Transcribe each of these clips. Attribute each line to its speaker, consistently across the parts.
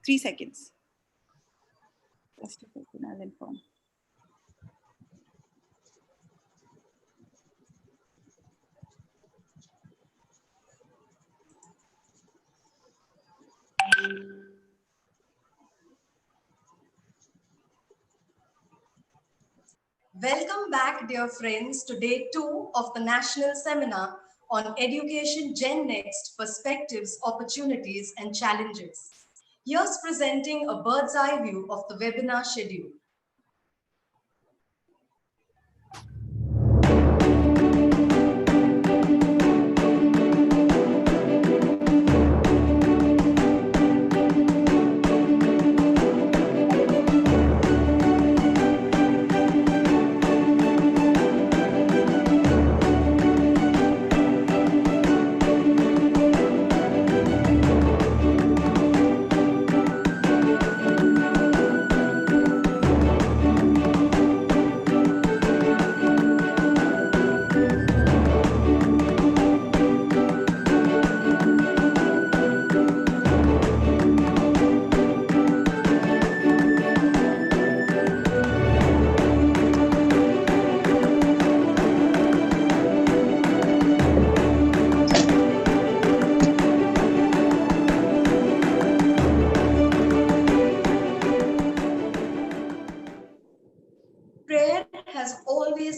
Speaker 1: 3 seconds. Just a second, I'll inform.
Speaker 2: Welcome back, dear friends, to day 2 of the National Seminar on Education GenNext Perspectives, Opportunities and Challenges. Here's presenting a bird's eye view of the webinar schedule.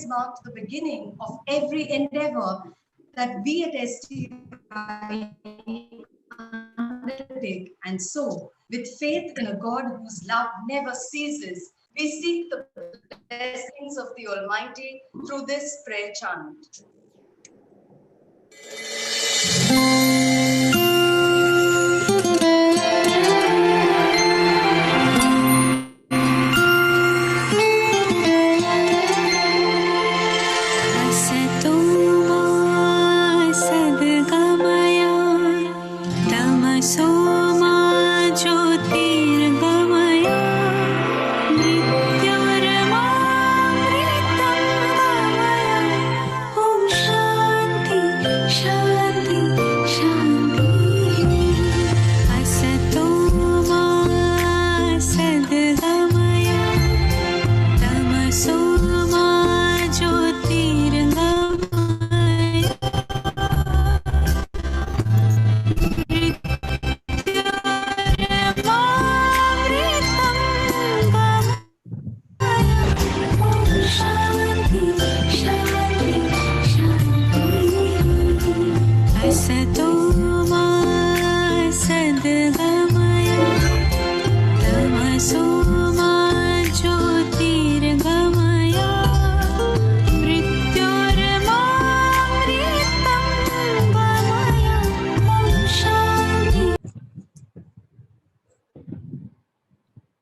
Speaker 2: Marked the beginning of every endeavor that we at STI undertake, and so, with faith in a God whose love never ceases, we seek the blessings of the Almighty through this prayer chant.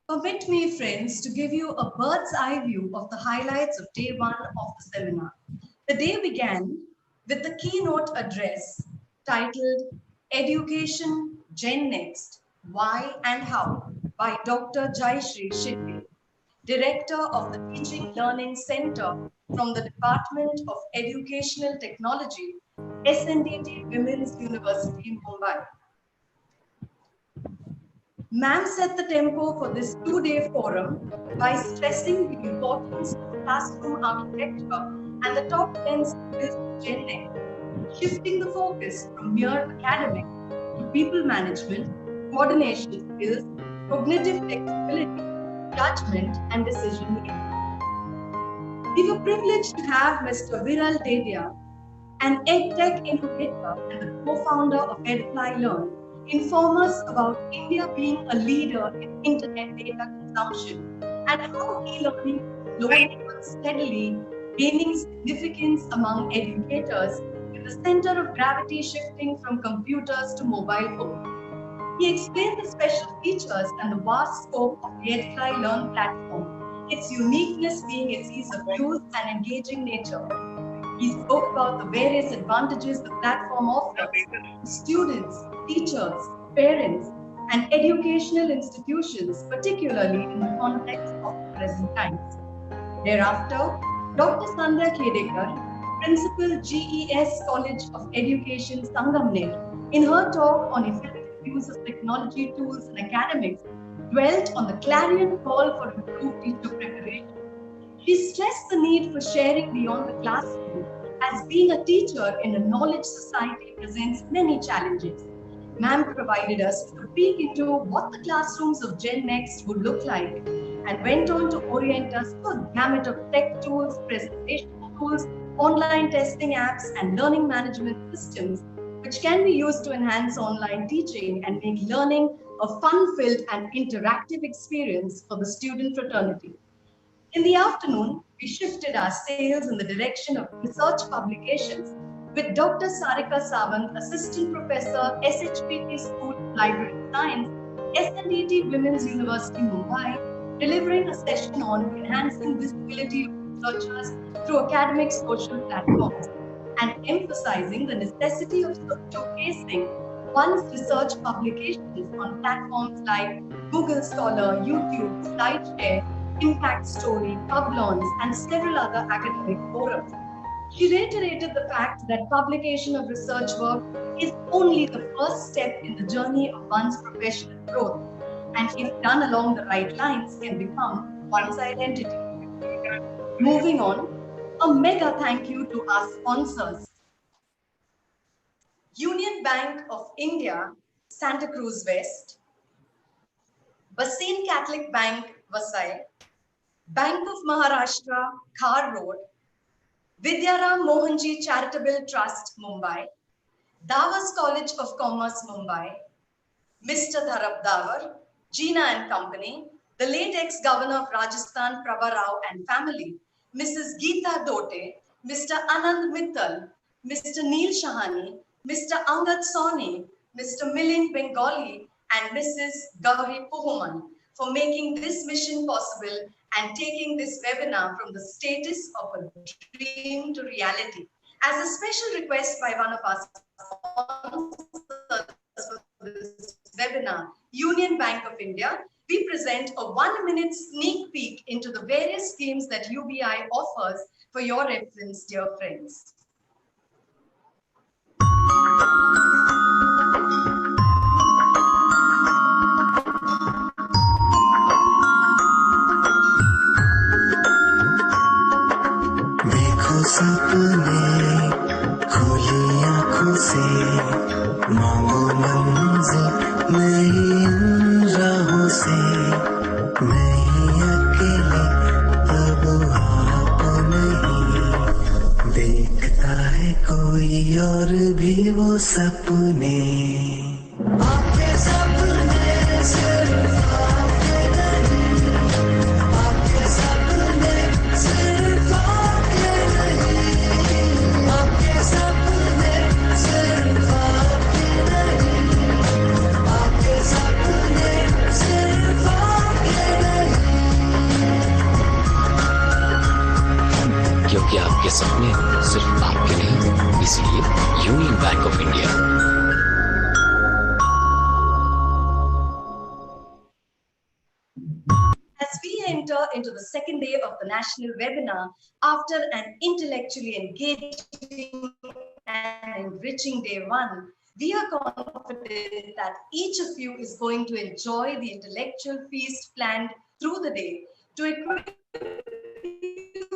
Speaker 2: Permit me, friends, to give you a bird's eye view of the highlights of day 1 of the seminar. The day began with the keynote address titled Education GenNext, Why and How by Dr. Jayashree Shinde, Director of the Teaching Learning Center from the Department of Educational Technology, SNDT Women's University, Mumbai. Ma'am set the tempo for this 2-day forum by stressing the importance of classroom architecture and the top 10 skills of GenNext, shifting the focus from mere academic to people management, coordination skills, cognitive flexibility, judgment, and decision making. We were privileged to have Mr. Viral Dedia, an EdTech innovator and the co-founder of EdFlyLearn, inform us about India being a leader in internet data consumption and how e-learning is slowly but steadily gaining significance among educators, with the center of gravity shifting from computers to mobile phones. He explained the special features and the vast scope of the EdFlyLearn platform, its uniqueness being its ease of use and engaging nature. He spoke about the various advantages the platform offers to students, teachers, parents, and educational institutions, particularly in the context of the present times. Thereafter, Dr. Sandhya Khedekar, Principal GES College of Education, Sangamner, in her talk on effective use of technology tools in academics, dwelt on the clarion call for improved teacher preparation. She stressed the need for sharing beyond the classroom, as being a teacher in a knowledge society presents many challenges. Ma'am provided us with a peek into what the classrooms of GenNext would look like and went on to orient us to a gamut of tech tools, presentation tools, online testing apps, and learning management systems, which can be used to enhance online teaching and make learning a fun-filled and interactive experience for the student fraternity. In the afternoon, we shifted our sails in the direction of research publications with Dr. Sarika Sawant, Assistant Professor, SHPT School of Library Science, SNDT Women's University, Mumbai, delivering a session on enhancing visibility of researchers through academic social platforms and emphasizing the necessity of showcasing one's research publications on platforms like Google Scholar, YouTube, SlideShare, Impact Story, Publons, and several other academic forums. She reiterated the fact that publication of research work is only the first step in the journey of one's professional growth, and if done along the right lines, can become one's identity. Moving on, a mega thank you to our sponsors. Union Bank of India, Santa Cruz West, Baseen Catholic Bank, Vasai, Bank of Maharashtra, Khar Road, Vidyaram Mohanji Charitable Trust, Mumbai, Davas College of Commerce, Mumbai, Mr. Dharab Davar, Gina and Company, the late ex-governor of Rajasthan, Prabha Rao and family, Mrs. Geeta Dote, Mr. Anand Mittal, Mr. Neil Shahani, Mr. Angad Soni, Mr. Milind Bengali, and Mrs. Gauri Puhuman for making this mission possible and taking this webinar from the status of a dream to reality. As a special request by one of our sponsors for this webinar, Union Bank of India, we present a 1-minute sneak peek into the various schemes that UBI offers for your reference, dear friends.
Speaker 3: देखो सपने खुली आंखों से मांगो मंजिल नई राहों से नहीं अकेले अब आप नहीं देखता है कोई और भी वो सपने आपके सपने सिर्फ आपके नहीं आपके सपने सिर्फ आपके नहीं आपके सपने सिर्फ आपके नहीं आपके सपने सिर्फ आपके नहीं
Speaker 4: क्योंकि आपके सपने सिर्फ आपके नहीं, इसलिए union bank of India.
Speaker 2: As we enter into the second day of the national webinar, after an intellectually engaging and enriching day one, we are confident that each of you is going to enjoy the intellectual feast planned through the day to equip you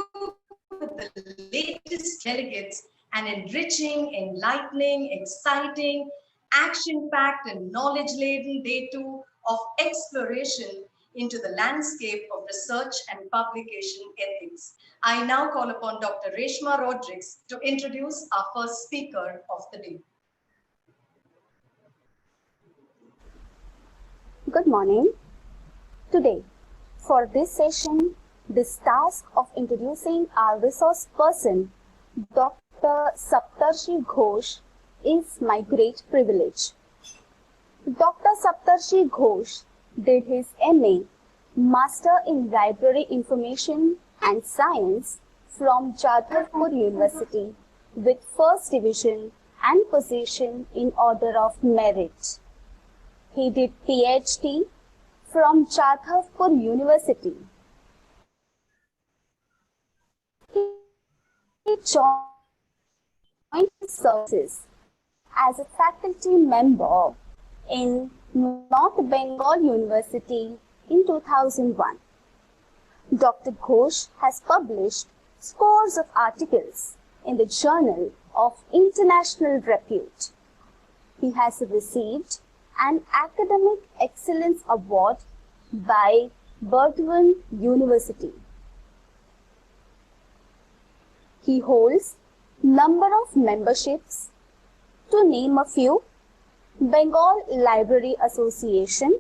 Speaker 2: with the latest delegates and enriching, enlightening, exciting, action-packed and knowledge-laden day two of exploration into the landscape of research and publication ethics. I now call upon Dr. Reshma Rodrigues to introduce our first speaker of the day.
Speaker 5: Good morning. Today, for this session, this task of introducing our resource person, Dr. Saptarshi Ghosh, is my great privilege. Dr. Saptarshi Ghosh did his MA, Master in Library Information and Science from Jadavpur University with first division and position in order of merit. He did PhD from Jadavpur University. He joined services as a faculty member in North Bengal University in 2001. Dr. Ghosh has published scores of articles in the Journal of International Repute. He has received an Academic Excellence Award by Burdwan University. He holds number of memberships, to name a few: Bengal Library Association,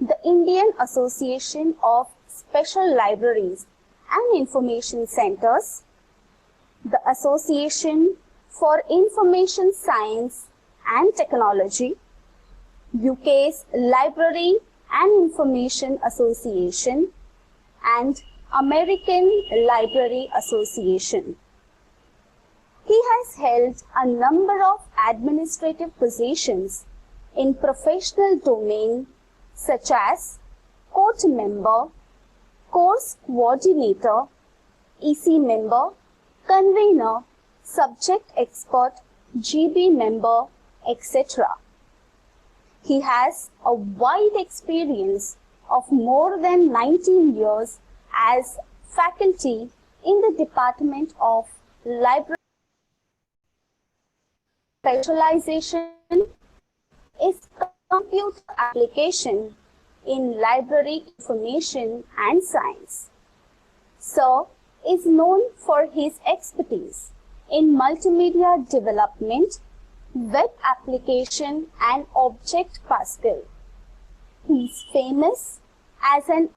Speaker 5: the Indian Association of Special Libraries and Information Centers, the Association for Information Science and Technology, UK's Library and Information Association, and American Library Association. He has held a number of administrative positions in professional domain such as court member, course coordinator, EC member, convener, subject expert, GB member, etc. He has a wide experience of more than 19 years as faculty in the Department of Library. Specialization is computer application in library information and science. Sir is known for his expertise in multimedia development, web application and Object Pascal. He is famous as an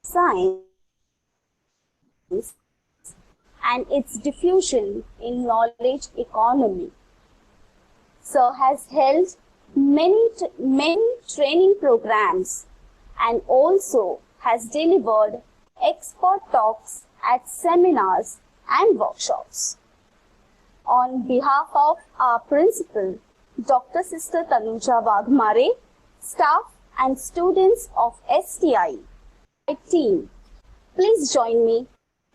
Speaker 5: science and its diffusion in knowledge economy. Sir has held many training programs and also has delivered expert talks at seminars and workshops. On behalf of our principal, Dr. Sister Tanuja Wagmare, staff and students of STI team, please join me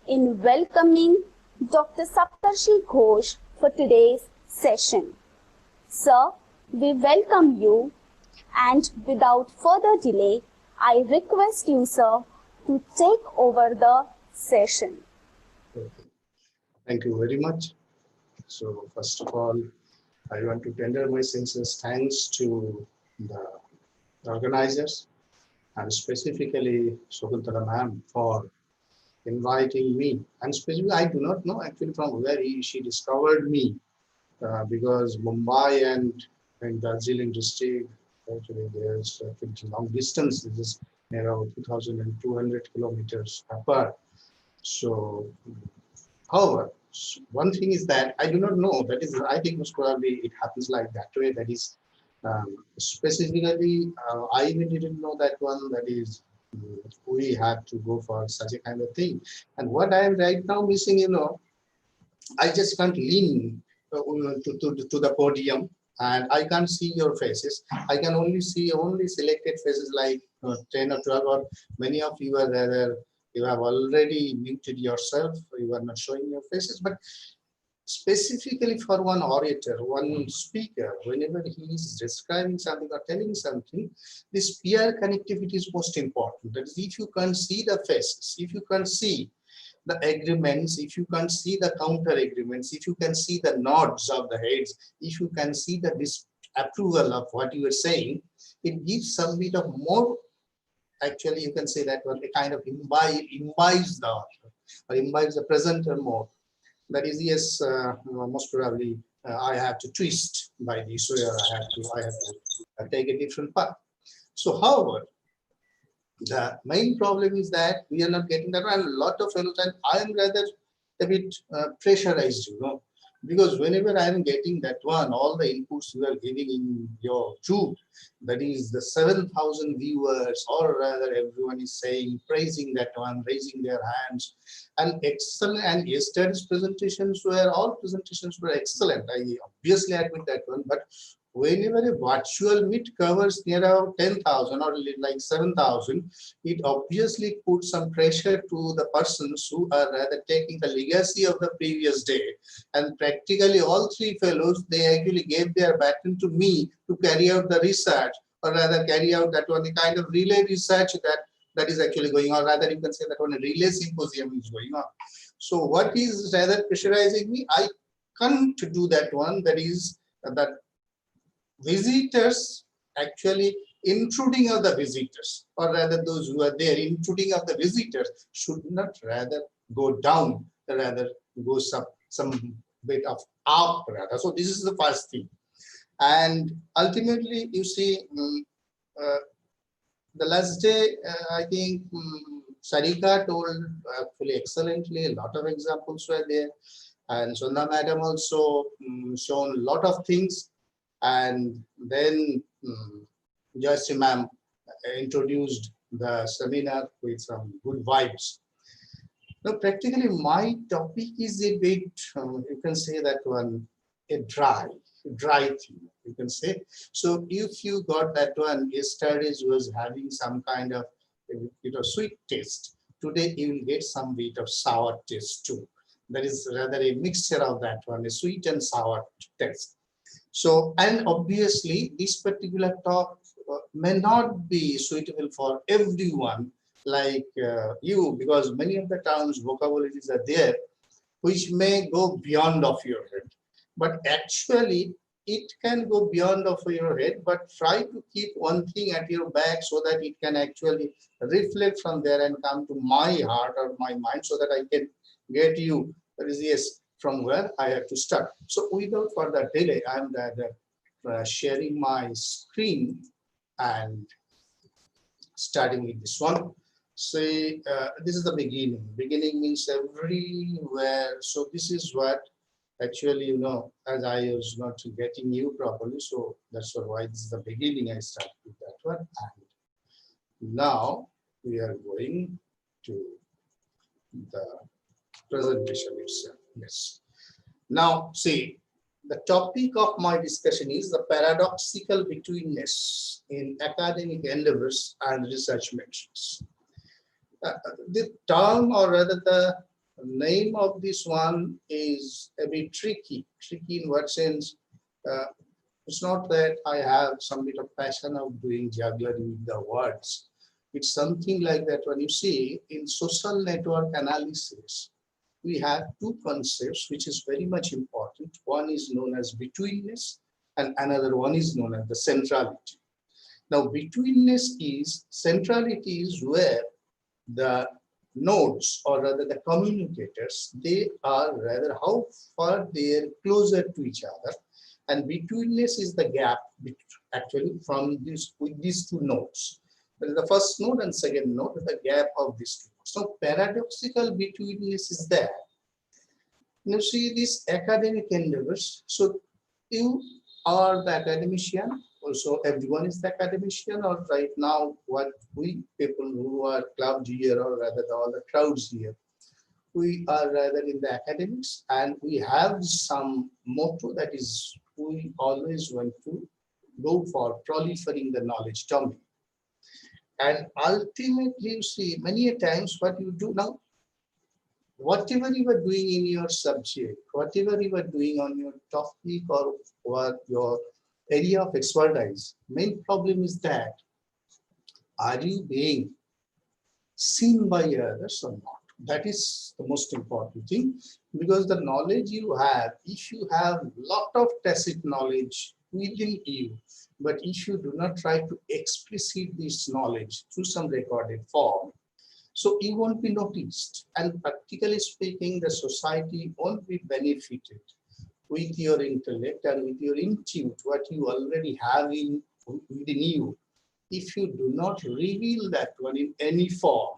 Speaker 5: in welcoming Dr. Saptarshi Ghosh for today's session. Sir, we welcome you, and without further delay, I request you, sir, to take over the session.
Speaker 6: Thank you very much. So first of all, I want to tender my sincerest thanks to the organizers and specifically Shakuntala ma'am for inviting me. And specifically, I do not know actually from where she discovered me. Because Mumbai and Darjeeling district, actually there's a long distance. This is around 2,200 kilometers apart. So, however, one thing is that I do not know. That is, I think most probably it happens like that way. That is, specifically, I even didn't know that one. That is, we had to go for such a kind of thing. And what I am right now missing, I just can't lean to the podium and I can't see your faces. I can only see selected faces like 10 or 12, or many of you are there. You have already muted yourself. You are not showing your faces. But specifically for one orator, one speaker, whenever he is describing something or telling something, this peer connectivity is most important. That is, if you can see the faces, if you can see the agreements, if you can see the counter agreements, if you can see the nods of the heads, if you can see the disapproval of what you are saying, it gives some bit of more, actually you can say that one, a kind of imbibes the author or imbibes the presenter more. That is, yes, most probably I have to twist by this, where I have to take a different path. So however, the main problem is that we are not getting that, and a lot of fellows, and I am rather a bit pressurized, because whenever I am getting that one, all the inputs you are giving in your tube, that is the 7,000 viewers, or rather everyone is saying, praising that one, raising their hands, and excellent. And yesterday's all presentations were excellent. I obviously admit that one, but whenever a virtual meet covers near about 10,000 or like 7,000, it obviously puts some pressure to the persons who are rather taking the legacy of the previous day. And practically all three fellows, they actually gave their baton to me to carry out the research or rather carry out that one, the kind of relay research that is actually going on, rather you can say that one, a relay symposium is going on. So what is rather pressurizing me, I can't do that one, that is that visitors actually intruding of the visitors, or rather those who are there intruding of the visitors should not rather go down, rather go some bit of up rather. So this is the first thing. And ultimately you see uh, the last day I think Sarika told actually excellently, a lot of examples were there, and Sunda madam also shown a lot of things. And then Joyce ma'am introduced the seminar with some good vibes. Now, practically, my topic is a bit, you can say that one, a dry thing, you can say. So, if you got that one, yesterday's was having some kind of, sweet taste. Today, you will get some bit of sour taste too. That is rather a mixture of that one, a sweet and sour taste. So, and obviously, this particular talk may not be suitable for everyone like you, because many of the terms, vocabularies are there, which may go beyond of your head. But actually, it can go beyond of your head, but try to keep one thing at your back so that it can actually reflect from there and come to my heart or my mind so that I can get you, that is, yes, from where I have to start. So without further delay, I'm rather sharing my screen and starting with this one. Say this is the beginning. Beginning means everywhere. So this is what actually, as I was not getting you properly, so that's why this is the beginning. I start with that one. And now we are going to the presentation itself. Yes. Now, see, the topic of my discussion is the paradoxical betweenness in academic endeavors and research methods. The term, or rather the name of this one, is a bit tricky. Tricky in what sense? It's not that I have some bit of passion of doing juggling with the words. It's something like that. When you see in social network analysis, we have two concepts which is very much important. One is known as betweenness and another one is known as the centrality. Now, betweenness is, centrality is where the nodes, or rather the communicators, they are rather how far they are closer to each other, and betweenness is the gap actually from with these two nodes. That is the first node and second node, the gap of these two. So paradoxical betweenness is there. You see these academic endeavors. So you are the academician, also everyone is the academician, or right now what we people who are clubbed here, or rather all the crowds here, we are rather in the academics, and we have some motto, that is we always want to go for proliferating the knowledge domain. And ultimately, you see, many a times what you do now, whatever you are doing in your subject, whatever you are doing on your topic or your area of expertise, main problem is that, are you being seen by others or not? That is the most important thing, because the knowledge you have, if you have lot of tacit knowledge within you, but if you do not try to explicit this knowledge through some recorded form, so you won't be noticed. And practically speaking, the society won't be benefited with your intellect and with your intuit, what you already have within you. If you do not reveal that one in any form,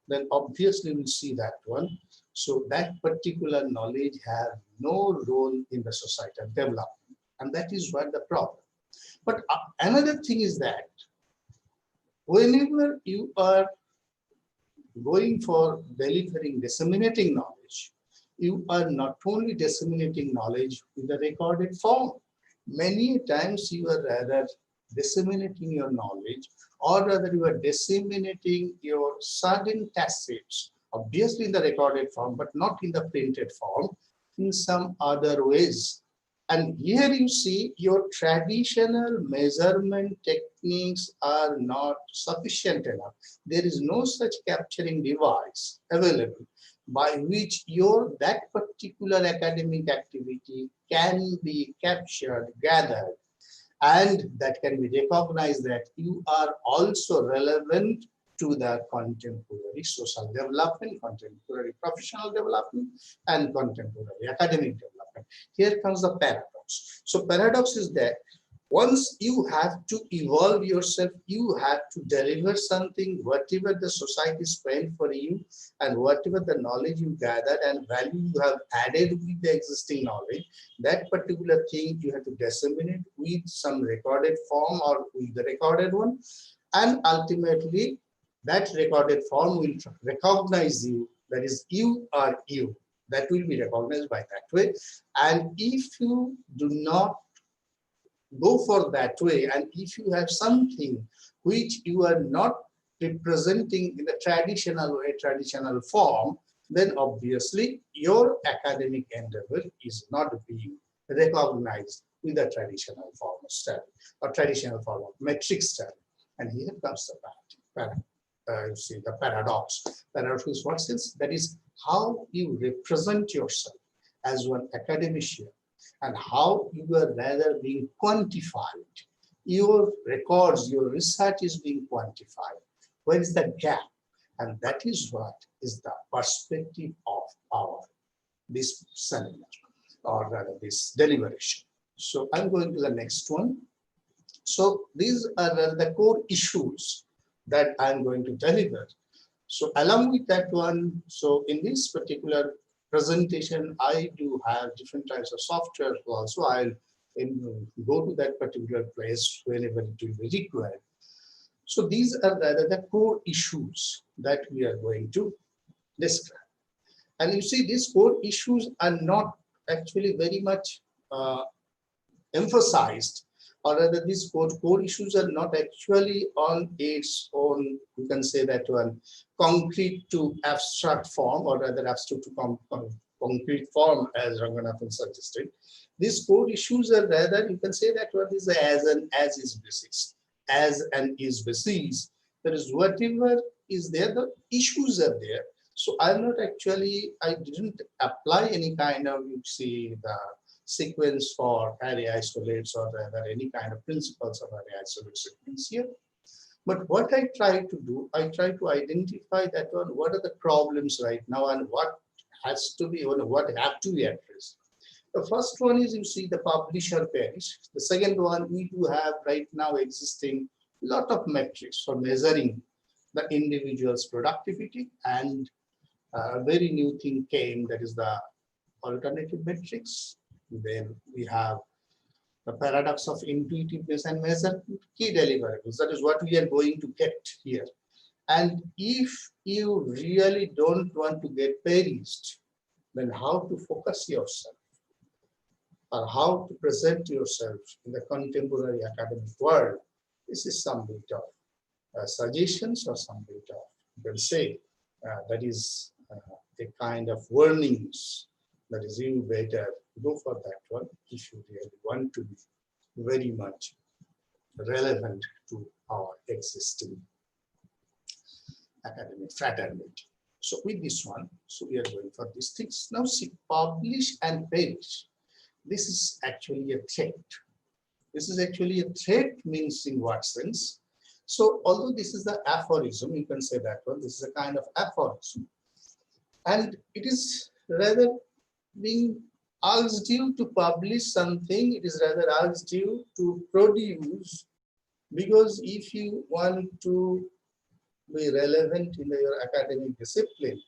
Speaker 6: then obviously we'll see that one. So that particular knowledge has no role in the societal development. And that is what the problem. But another thing is that whenever you are going for delivering, disseminating knowledge, you are not only disseminating knowledge in the recorded form. Many times you are rather disseminating your knowledge, or rather you are disseminating your certain tacits, obviously in the recorded form, but not in the printed form, in some other ways. And here you see your traditional measurement techniques are not sufficient enough. There is no such capturing device available by which that particular academic activity can be captured, gathered, and that can be recognized that you are also relevant to the contemporary social development, contemporary professional development, and contemporary academic development. Here comes the paradox. So paradox is that once you have to evolve yourself, you have to deliver something, whatever the society spent for you, and whatever the knowledge you gathered and value you have added with the existing knowledge, that particular thing you have to disseminate with some recorded form or with the recorded one. And ultimately, that recorded form will recognize you, that is, you are you. That will be recognized by that way. And if you do not go for that way, and if you have something which you are not representing in the traditional way, traditional form, then obviously your academic endeavor is not being recognized with the traditional form of study or traditional form of metric study. And here comes the you see the paradox. Paradox is what sense? That is how you represent yourself as one academician and how you are rather being quantified. Your records, your research is being quantified. Where is the gap? And that is what is the perspective of this seminar, or rather this deliberation. So I'm going to the next one. So these are the core issues that I'm going to deliver. So along with that one, so in this particular presentation, I do have different types of software also. I'll go to that particular place whenever it will be required. So these are the core issues that we are going to describe. And you see, these core issues are not actually very much emphasized, or rather these core issues are not actually on its own, you can say that one, concrete to abstract form, or rather abstract to concrete form, as Ranganathan suggested. These core issues are rather, you can say that one is as an as-is basis. As an is basis, that is whatever is there, the issues are there. So I'm not actually, I didn't apply any kind of, you see, the sequence for array isolates or rather any kind of principles of array isolate sequence here. But what I try to do, I try to identify that one, what are the problems right now and what has to be, what have to be addressed. The first one is, you see, the publisher perish. The second one, we do have right now existing lot of metrics for measuring the individual's productivity, and a very new thing came, that is the alternative metrics. Then we have the paradox of intuitiveness and measure key deliverables. That is what we are going to get here. And if you really don't want to get perished, then how to focus yourself or how to present yourself in the contemporary academic world. This is some bit of suggestions or some bit of, you can say, that is a kind of warnings. That is, you better go for that one if you really want to be very much relevant to our existing academic fraternity. So with this one, so we are going for these things. Now see, publish and perish. This is actually a threat. This is actually a threat, means in what sense? So although this is the aphorism, you can say that one, this is a kind of aphorism. And it is rather being asked you to publish something, it is rather asked you to produce, because if you want to be relevant in your academic discipline,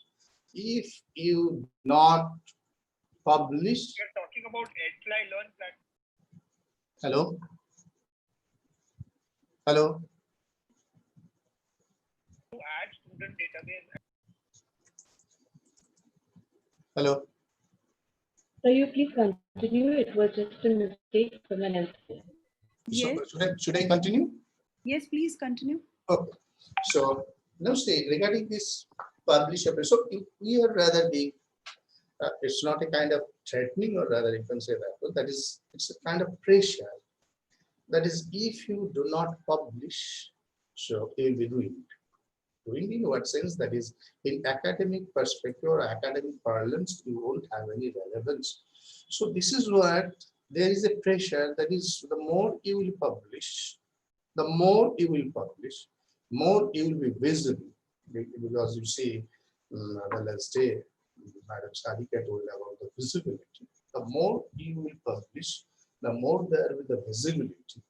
Speaker 6: if you not publish.
Speaker 7: You're talking about Edfly Learn platform.
Speaker 6: Hello? Hello?
Speaker 7: To add student database.
Speaker 6: Hello?
Speaker 1: So you please continue. It was just a mistake from an else.
Speaker 6: Yes. So, should I continue?
Speaker 1: Yes, please continue.
Speaker 6: Okay. So now say regarding this publisher, so we are rather being It's not a kind of threatening, or rather you can say that, but that is, it's a kind of pressure. That is, if you do not publish, so you will be doing it. Doing in what sense? That is, in academic perspective or academic parlance, you won't have any relevance. So this is what there is a pressure, that is, the more you will publish, the more you will publish, more you will be visible. Because you see, the last day, Madam Sadika told about the visibility. The more you will publish, the more there will be the visibility.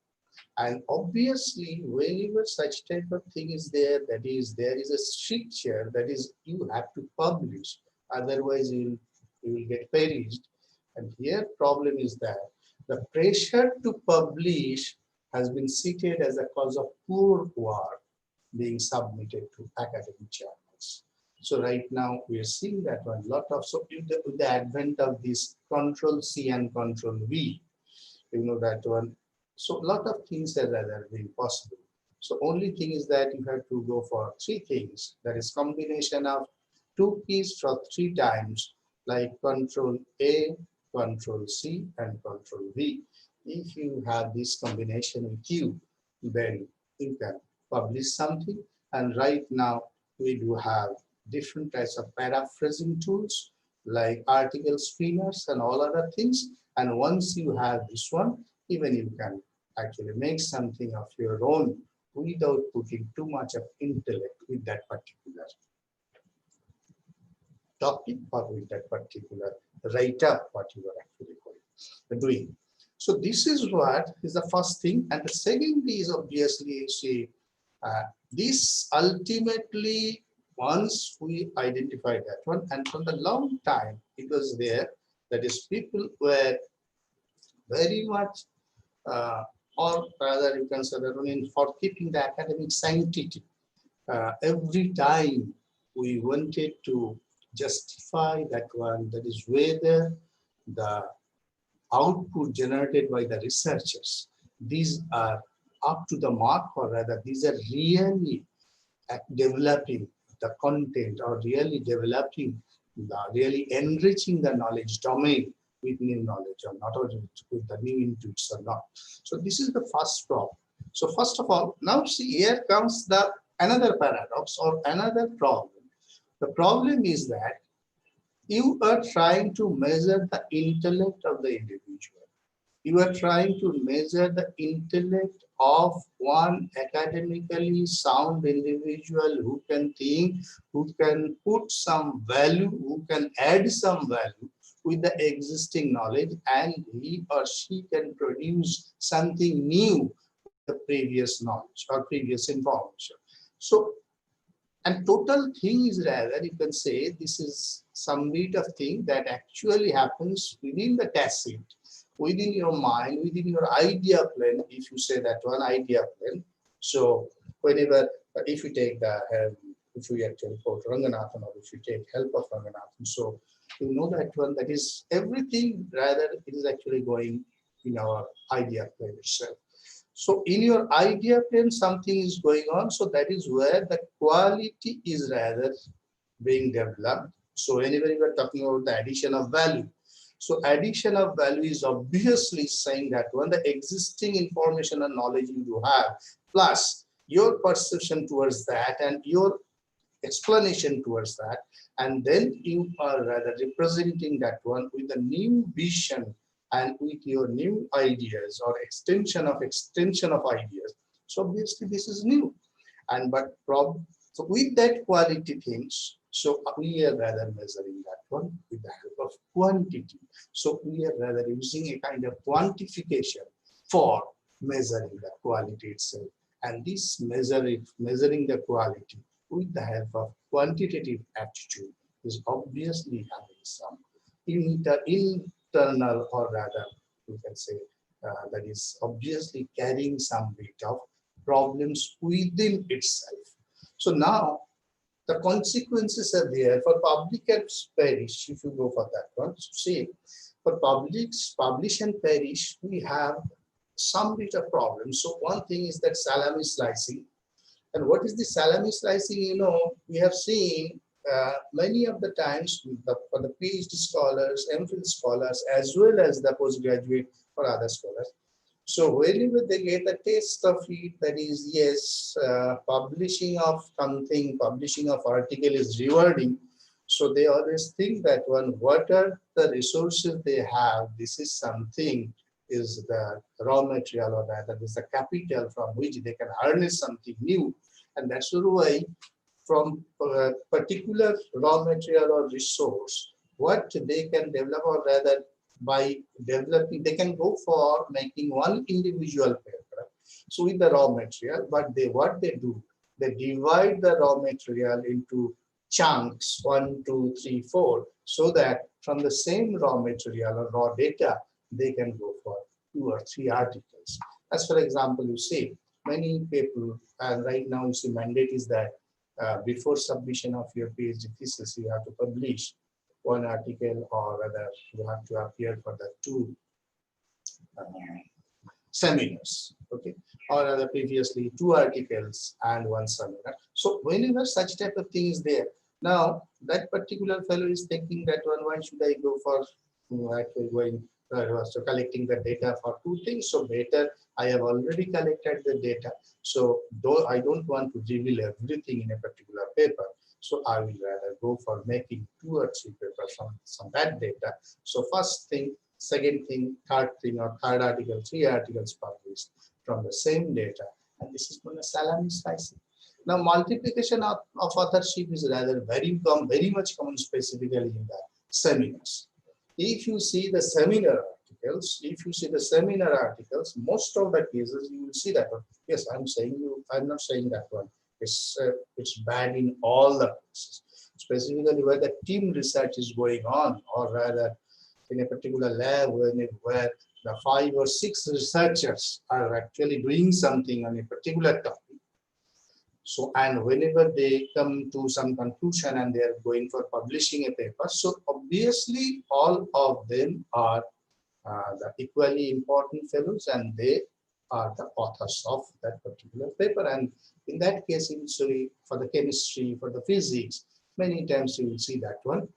Speaker 6: And obviously, whenever such type of thing is there, that is, there is a stricture, that is, you have to publish, otherwise you will get perished. And here problem is that the pressure to publish has been cited as a cause of poor work being submitted to academic journals. So right now we are seeing that one lot of, so with the advent of this Control C and Control V, you know that one. So a lot of things are rather being possible. So only thing is that you have to go for three things. That is combination of two keys for 3 times, like Control A, Control C, and Control V. If you have this combination with you, then you can publish something. And right now we do have different types of paraphrasing tools like article screeners and all other things. And once you have this one, even you can actually make something of your own without putting too much of intellect with that particular topic or with that particular write-up, what you are actually doing. So this is what is the first thing. And the second is obviously, see, this ultimately, once we identify that one, and for the long time it was there, that is, people were very much, or rather you can say that for keeping the academic sanctity. Every time we wanted to justify that one, that is whether the output generated by the researchers, these are up to the mark, or rather these are really developing the content, or really developing the, really enriching the knowledge domain with new knowledge, or not, or with the new inputs or not. So this is the first problem. So first of all, now see, here comes the another paradox or another problem. The problem is that you are trying to measure the intellect of the individual. You are trying to measure the intellect of one academically sound individual who can think, who can put some value, who can add some value with the existing knowledge, and he or she can produce something new with the previous knowledge or previous information. So, and total thing is rather, you can say, this is some bit of thing that actually happens within the tacit, within your mind, within your idea plane, if you say that one idea plane. So whenever, if you take the, if you actually quote Ranganathan, or if you take help of Ranganathan, so you know that one, that is everything rather it is actually going in our idea plane itself. So in your idea plane, something is going on. So that is where the quality is rather being developed. So whenever you are talking about the addition of value, so addition of value is obviously saying that when the existing information and knowledge you do have, plus your perception towards that and your explanation towards that, and then you are rather representing that one with a new vision and with your new ideas or extension of ideas. So obviously this is new. And but so with that quality things, so we are rather measuring that one with the help of quantity. So we are rather using a kind of quantification for measuring the quality itself. And this measuring the quality with the help of quantitative aptitude is obviously having some internal, or rather you can say that is obviously carrying some bit of problems within itself. So now the consequences are there for public and perish. If you go for that one, so say for publish and perish, we have some bit of problems. So one thing is that salami slicing. And what is the salami slicing? You know, we have seen many of the times for the PhD scholars, MPhil scholars, as well as the postgraduate or other scholars. So whenever they get a taste of it, that is, yes, publishing of something, publishing of article is rewarding. So they always think that what are the resources they have, this is something, is the raw material, or that is the capital from which they can harness something new. And that's why from a particular raw material or resource, what they can develop, or rather by developing, they can go for making one individual paper. So with the raw material, but what they do, they divide the raw material into chunks, 1, 2, 3, 4, so that from the same raw material or raw data, they can go for 2 or 3 articles. As for example, you see, many people, and right now you see mandate is that before submission of your PhD thesis, you have to publish 1 article, or rather you have to appear for the 2 seminars, okay, or rather previously 2 articles and 1 seminar. So whenever such type of thing is there, now that particular fellow is thinking that why should I go for actually going so collecting the data for 2 things? So better, I have already collected the data. So though I don't want to reveal everything in a particular paper, so I will rather go for making 2 or 3 papers from that data. So first thing, second thing, third thing, or third article, 3 articles published from the same data. And this is known as salami slicing. Now, multiplication of authorship is rather very much common, specifically in the seminars. If you see the seminar articles, most of the cases you will see that one. Yes, I'm not saying that one. It's bad in all the cases, specifically where the team research is going on, or rather in a particular lab where the 5 or 6 researchers are actually doing something on a particular topic. So, and whenever they come to some conclusion and they are going for publishing a paper, so obviously all of them are the equally important fellows, and they are the authors of that particular paper. And in that case, usually for the chemistry, for the physics, many times you will see that one,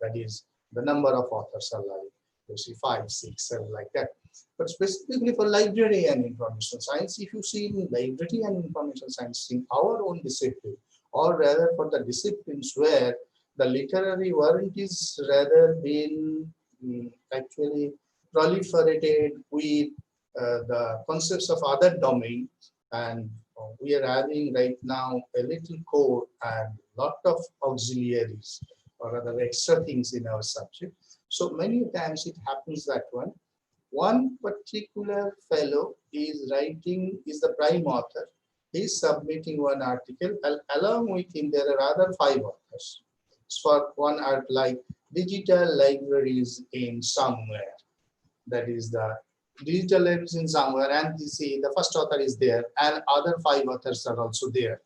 Speaker 6: that is the number of authors are like, you see 5, 6, 7, like that. But specifically for library and information science, if you see in library and information science in our own discipline, or rather for the disciplines where the literary warrant is rather been actually proliferated with the concepts of other domains, and we are having right now a little core and lot of auxiliaries, or rather extra things in our subject. So many times it happens that one particular fellow is the prime author. He's submitting 1 article, and along with him there are other 5 authors. For one art like digital libraries in somewhere, that is the digital libraries in somewhere, and you see the first author is there, and other 5 authors are also there.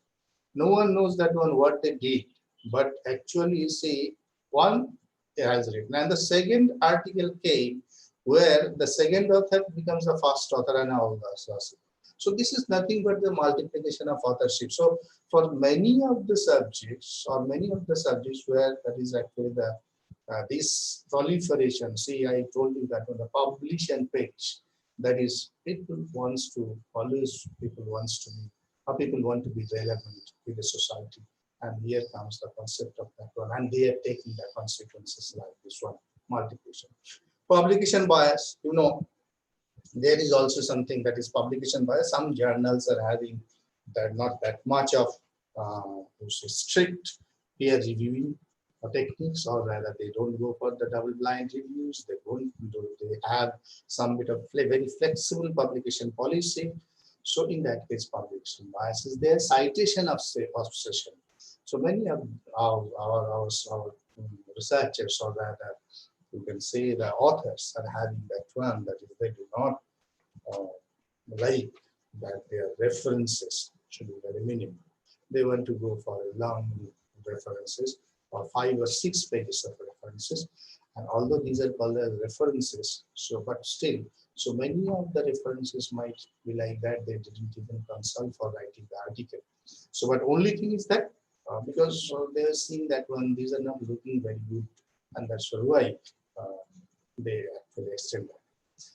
Speaker 6: No one knows that one what they did, but actually you see one has written, and the second article came where the second author becomes the first author, and all that. So this is nothing but the multiplication of authorship. So for many of the subjects, where that is actually the this proliferation. See, I told you that on the publication page, that is people want to be relevant with the society. And here comes the concept of that one, and they are taking the consequences like this one, multiplication. Publication bias, there is also something that is publication bias. Some journals are having that not that much of strict peer reviewing techniques, or rather they don't go for the double-blind reviews. They have some bit of very flexible publication policy. So in that case, publication bias is there. Citation obsession. So many of our researchers, or rather you can say the authors, are having that one, that is they do not like that their references should be very minimal. They want to go for a long references, or 5 or 6 pages of references. And although these are called as references, but still, so many of the references might be like that they didn't even consult for writing the article. So, but only thing is that because they are seeing that one, these are not looking very good, and that's why they actually extend that.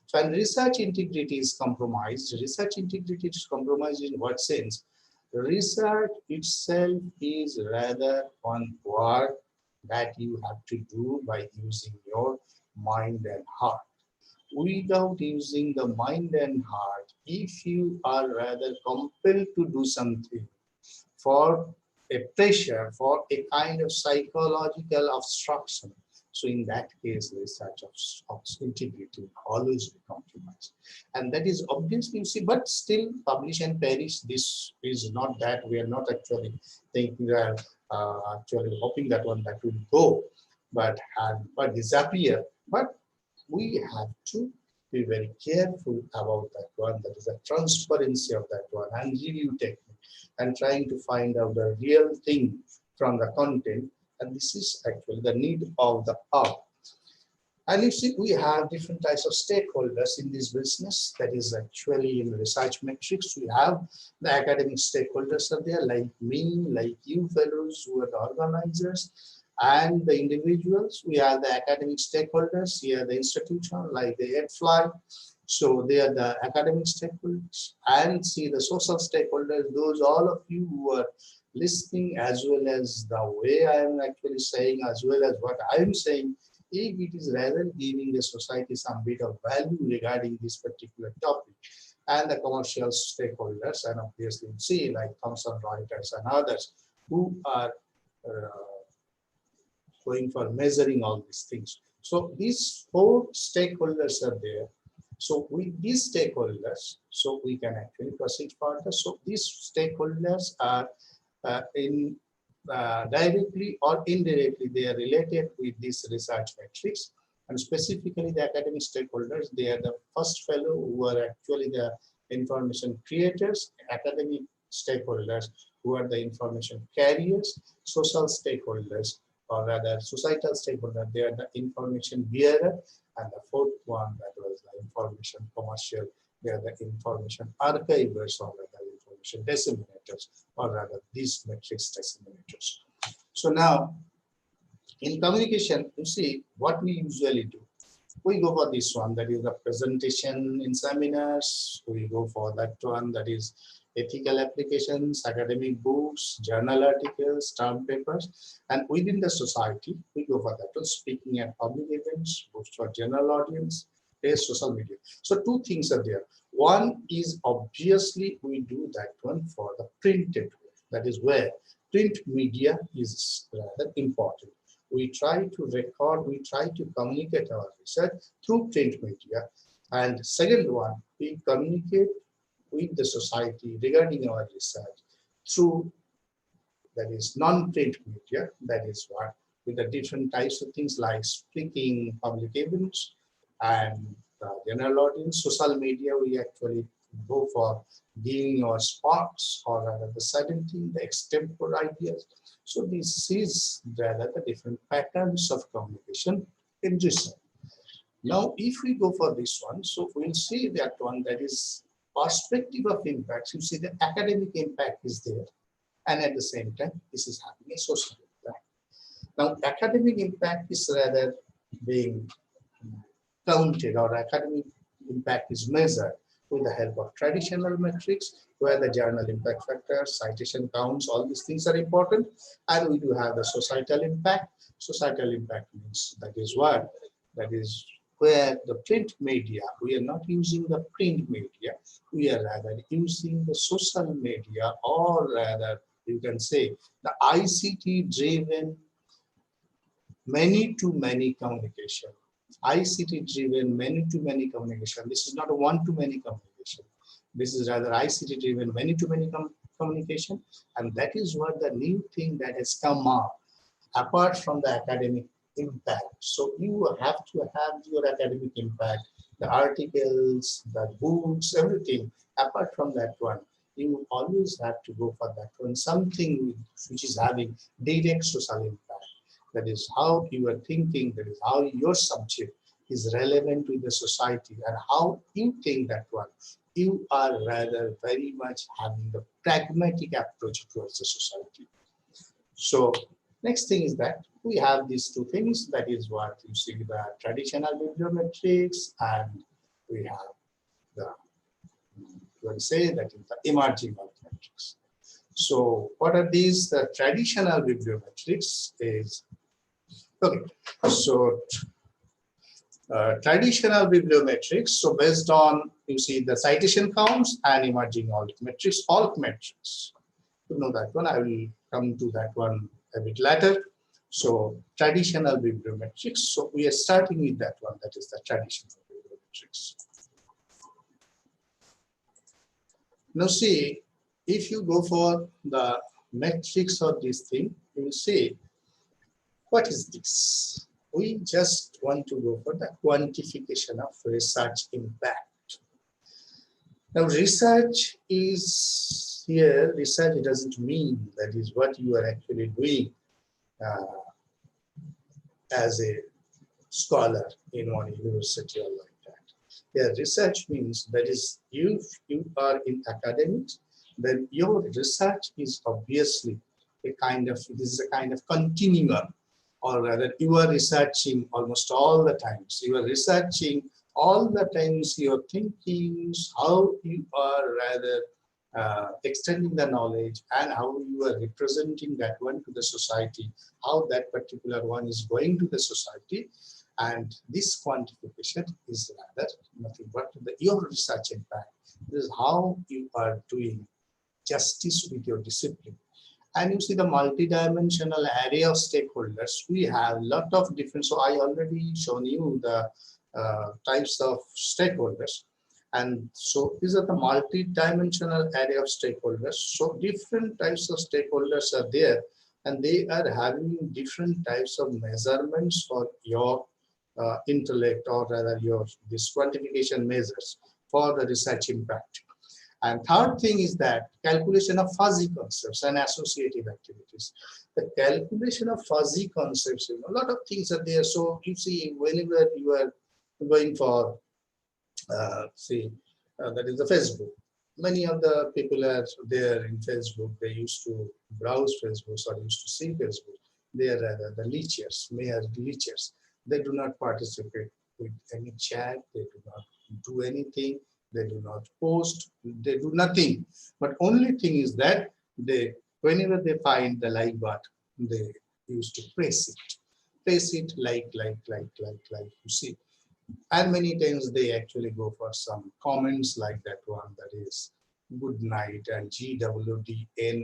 Speaker 6: So, and research integrity is compromised. Research integrity is compromised in what sense? Research itself is rather one work that you have to do by using your mind and heart. Without using the mind and heart, if you are rather compelled to do something for a pressure, for a kind of psychological obstruction, so in that case, research of integrity always be compromised. And that is obviously, you see, but still publish and perish, this is not that, we are not actually thinking that, actually hoping that one that will go, but disappear. But we have to be very careful about that one, that is the transparency of that one, and review technique, and trying to find out the real thing from the content. And this is actually the need of the hour. And you see, we have different types of stakeholders in this business. That is actually in research metrics. We have the academic stakeholders are there, like me, like you fellows who are the organizers, and the individuals. We have the academic stakeholders, here the institution, like the EdFly. So they are the academic stakeholders, and see the social stakeholders, those all of you who are listening, as well as the way I am actually saying, as well as what I am saying, if it is rather giving the society some bit of value regarding this particular topic. And the commercial stakeholders, and obviously see like Thomson Reuters and others who are going for measuring all these things. So these four stakeholders are there. So with these stakeholders, so we can actually proceed further. So these stakeholders are directly or indirectly, they are related with this research metrics, and specifically the academic stakeholders, they are the first fellow who are actually the information creators, academic stakeholders who are the information carriers, social stakeholders, or rather societal stakeholders, they are the information bearer, and the fourth one, that was the information commercial, they are the information archivers, or rather information disseminators, or rather these metrics disseminators. So now in communication, you see what we usually do. We go for this one, that is the presentation in seminars. We go for that one, that is ethical applications, academic books, journal articles, term papers. And within the society, we go for that one, speaking at public events, books for general audience, social media. So two things are there. One is obviously we do that one for the printed, that is where print media is rather important. We try to record, we try to communicate our research through print media. And second one, we communicate with the society regarding our research through, that is non-print media, that is what, with the different types of things like speaking, public events, and general audience. Social media, we actually go for giving our sparks, or rather the sudden thing, the extempore ideas. So this is rather the different patterns of communication in research. Now, if we go for this one, so we'll see that one, that is perspective of impacts. You see the academic impact is there, and at the same time, this is having a social impact. Now, academic impact is rather being counted, or academic impact is measured with the help of traditional metrics, where the journal impact factors, citation counts, all these things are important. And we do have the societal impact. Societal impact means that is what? That is where the print media, we are not using the print media, we are rather using the social media, or rather you can say the ICT driven many-to-many communication. ICT driven many-to-many communication. This is not a one-to-many communication. This is rather ICT driven many-to-many communication. And that is what the new thing that has come up apart from the academic impact. So you have to have your academic impact, the articles, the books, everything. Apart from that one, you always have to go for that one, something which is having direct social impact. That is how you are thinking, that is how your subject is relevant to the society, and how you think that one. You are rather very much having the pragmatic approach towards the society. So next thing is that we have these two things. That is what you see, the traditional bibliometrics, and we have the, you can say that is the emerging metrics. So what are these? The traditional bibliometrics is, okay, so traditional bibliometrics, so based on, you see, the citation counts and emerging altmetrics. To know that one, I will come to that one a bit later. So traditional bibliometrics, so we are starting with that one, that is the traditional bibliometrics. Now see, if you go for the metrics of this thing, you will see, what is this? We just want to go for the quantification of research impact. Now research is here, research doesn't mean that is what you are actually doing as a scholar in one university or like that. Yeah, research means that is, if you are in academics, then your research is obviously a kind of, this is a kind of continuum, or rather you are researching almost all the times. You are researching all the times, your thinking, how you are rather extending the knowledge and how you are representing that one to the society, how that particular one is going to the society. And this quantification is rather nothing but your research impact. This is how you are doing justice with your discipline. And you see the multidimensional array of stakeholders. We have a lot of different, so I already shown you the types of stakeholders. And so these are the multi-dimensional array of stakeholders. So different types of stakeholders are there, and they are having different types of measurements for your intellect, or rather your this quantification measures for the research impact. And third thing is that calculation of fuzzy concepts and associative activities. The calculation of fuzzy concepts, a lot of things are there. So you see, whenever you are going for that is the Facebook. Many of the people are there in Facebook. They used to browse Facebook or used to see Facebook. They are rather the leechers, mere leechers. They do not participate with any chat. They do not do anything. They do not post. They do nothing. But only thing is that they, whenever they find the like button, they used to press it, like, you see. And many times they actually go for some comments like that one, that is good night and GWDNIGGGG,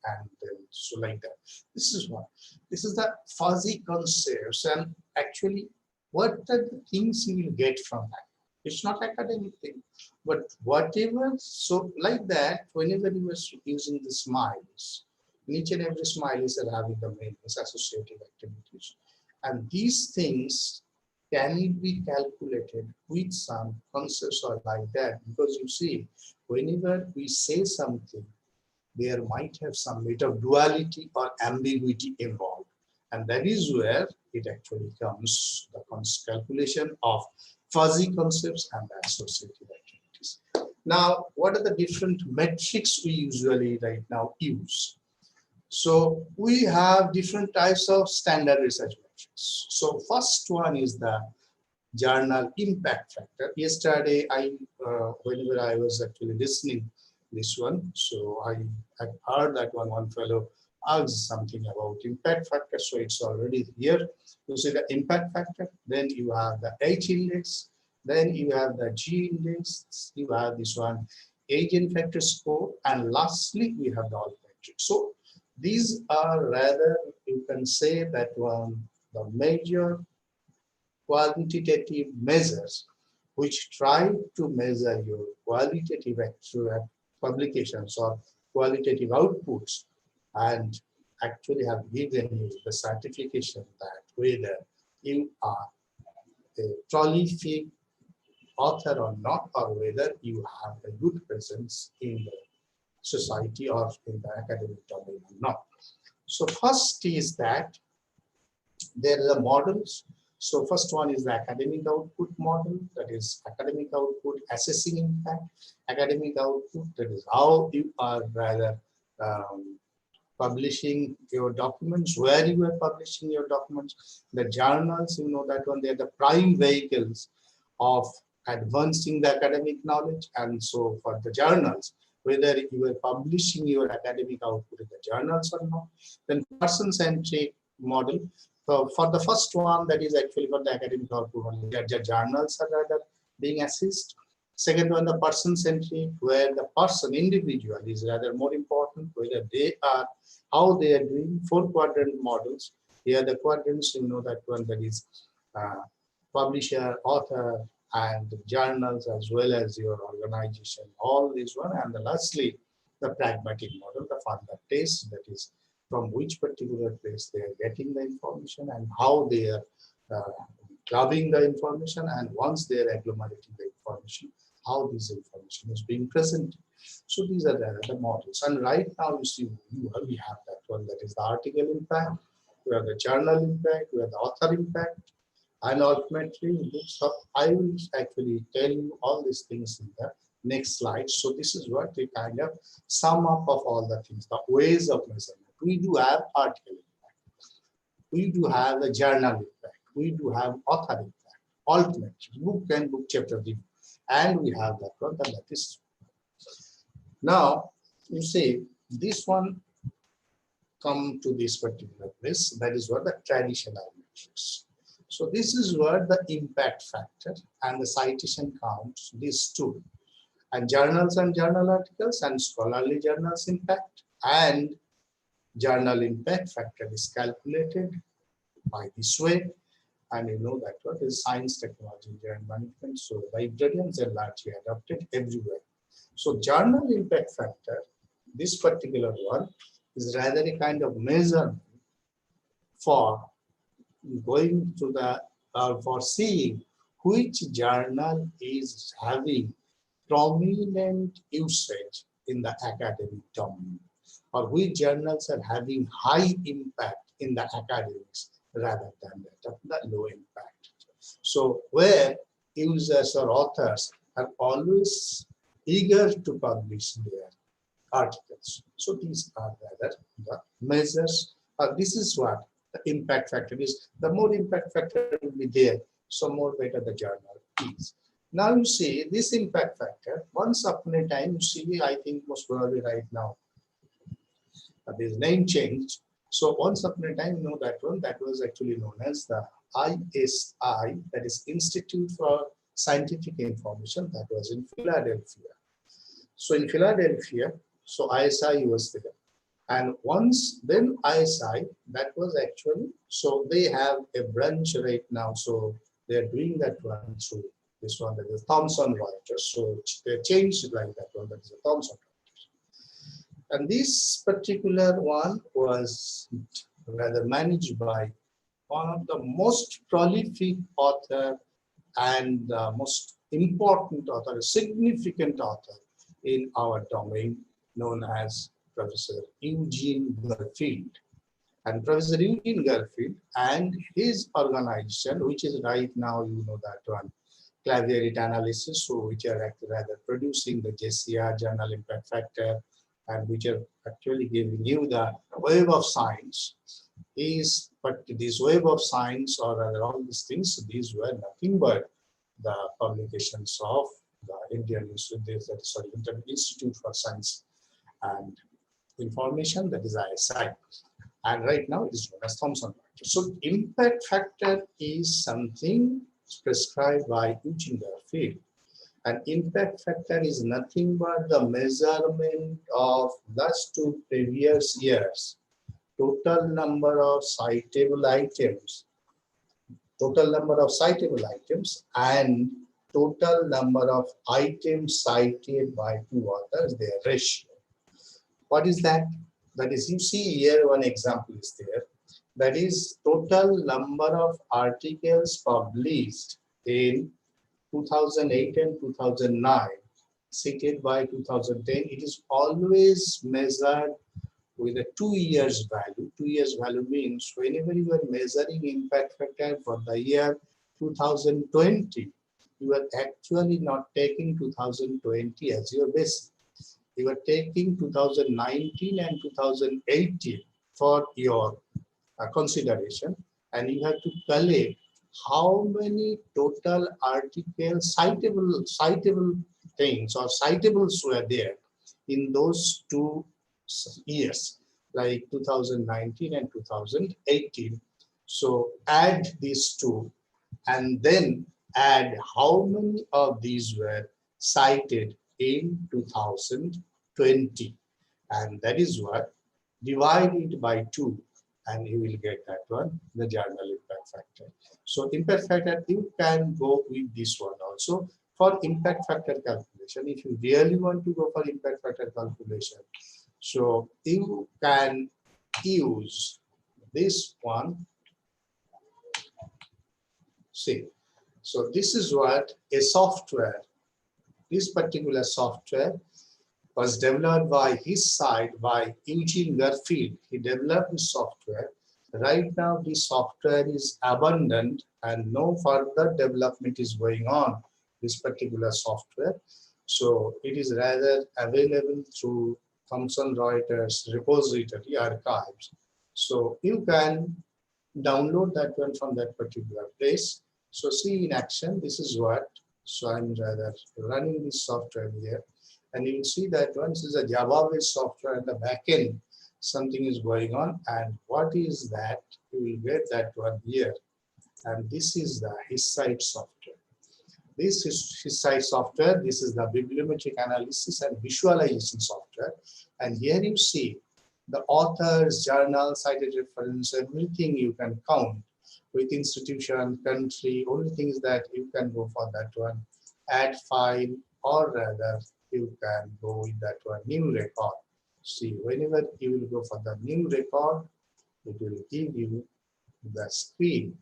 Speaker 6: and then so like that. This is what, this is the fuzzy concepts, and actually what are the things you will get from that? It's not academic thing, but whatever. So like that, whenever you are using the smiles, each and every smile is having the main associative activities, and these things, can it be calculated with some concepts or like that? Because you see, whenever we say something, there might have some bit of duality or ambiguity involved. And that is where it actually comes, the calculation of fuzzy concepts and the associative activities. Now, what are the different metrics we usually right now use? So we have different types of standard research metrics. So first one is the journal impact factor. Yesterday, whenever I was actually listening this one, so I heard that one fellow asked something about impact factor. So it's already here. You see the impact factor, then you have the H index, then you have the G index, you have this one agent factor score, and lastly we have the alt metric. So these are rather, you can say that one, the major quantitative measures which try to measure your qualitative publications or qualitative outputs, and actually have given you the certification that whether you are a prolific author or not, or whether you have a good presence in the society or in the academic domain or not. So first is that there are the models. So first one is the academic output model, that is academic output assessing impact, academic output, that is how you are rather publishing your documents, where you are publishing your documents. The journals, you know that one, they are the prime vehicles of advancing the academic knowledge. And so for the journals, whether you are publishing your academic output in the journals or not, then person-centric model. So for the first one, that is actually for the academic output, only the journals are rather being assessed. Second one, the person-centric, where the person, individual, is rather more important, whether they are, how they are doing. 4-quadrant models. Here the quadrants, you know that one, that is publisher, author, and journals, as well as your organization, all this one. And lastly, the pragmatic model, the further test, that is from which particular place they are getting the information and how they are clubbing the information, and once they are agglomerating the information, how this information is being presented. So these are the models. And right now you see we have that one, that is the article impact, we have the journal impact, we have the author impact, and ultimately I will actually tell you all these things in the next slide. So this is what we kind of sum up of all the things, the ways of measurement. We do have article impact, we do have a journal impact, we do have author impact, ultimately book and book chapter review, and we have that one, that is. Now you see this one come to this particular place, that is what the traditional metrics. So this is where the impact factor and the citation counts, these two, and journals and journal articles and scholarly journals impact, and journal impact factor is calculated by this way. And you know that what is science, technology, engineering, management. So the ingredients are largely adopted everywhere. So journal impact factor, this particular one, is rather a kind of measurement for going to the, for seeing which journal is having prominent usage in the academic domain, or which journals are having high impact in the academics rather than that of the low impact. So where users or authors are always eager to publish their articles. So these are rather the measures. This is what the impact factor is. The more impact factor will be there, so more better the journal is. Now you see this impact factor, once upon a time, you see, I think most probably right now, this name changed. So once upon a time, you know that one, that was actually known as the ISI, that is Institute for Scientific Information, that was in Philadelphia. So in Philadelphia, so ISI was there. And once then ISI, that was actually, so they have a branch right now. So they're doing that one through this one, that is Thomson Reuters. So they changed it like that one, that is a Thomson Reuters. And this particular one was rather managed by one of the most prolific author and most important author, significant author in our domain, known as Professor Eugene Garfield. And Professor Eugene Garfield and his organization, which is right now, you know that one, Clavierite Analysis, so which are rather producing the JCR Journal Impact Factor, and which are actually giving you the Web of Science. But this Web of Science, or rather all these things, these were nothing but the publications of the Indian Institute for Science and Information, that is ISI. And right now it is known as Thomson Reuters. So impact factor is something prescribed by Eugene Garfield. And impact factor is nothing but the measurement of last 2 previous years, total number of citable items, and total number of items cited by 2 authors, their ratio. What is that? That is, you see here one example is there. That is total number of articles published in 2008 and 2009, cited by 2010. It is always measured with a 2 years value. 2 years value means whenever you are measuring impact factor for the year 2020, you are actually not taking 2020 as your base. you are taking 2019 and 2018 for your consideration, and you have to collect how many total articles, citable things or citables were there in those 2 years, like 2019 and 2018. So add these two and then add how many of these were cited in 2020, and that is what, divide it by 2 and you will get that one, the journal impact factor. So impact factor, you can go with this one also for impact factor calculation. If you really want to go for impact factor calculation, so you can use this one. See, so this is what a software, this particular software was developed by his side by Eugene Garfield. He developed this software. Right now, this software is abandoned and no further development is going on this particular software. So it is rather available through Thomson Reuters repository archives. So you can download that one from that particular place. So see in action, this is what, so I'm rather running this software here. And you will see that once is a Java-based software at the back end, something is going on. And what is that? You will get that one here. And this is the his site software. This is his site software. This is the bibliometric analysis and visualization software. And here you see the authors, journal, cited reference, everything you can count with institution, country. Only thing is that you can go for that one, add file, or rather you can go with that one, new record. See, whenever you will go for the new record, it will give you the screen.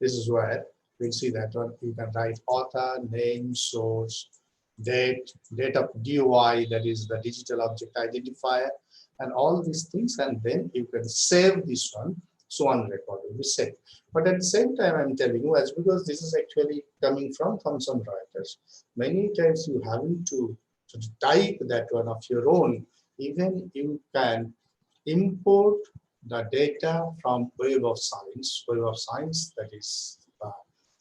Speaker 6: This is where you'll see that one. You can write author, name, source, date of DOI, that is the digital object identifier, and all these things, and then you can save this one. So one record will be saved. But at the same time, I'm telling you, as because this is actually coming from Thomson Reuters, many times you having to type that one of your own. Even you can import the data from Web of Science, that is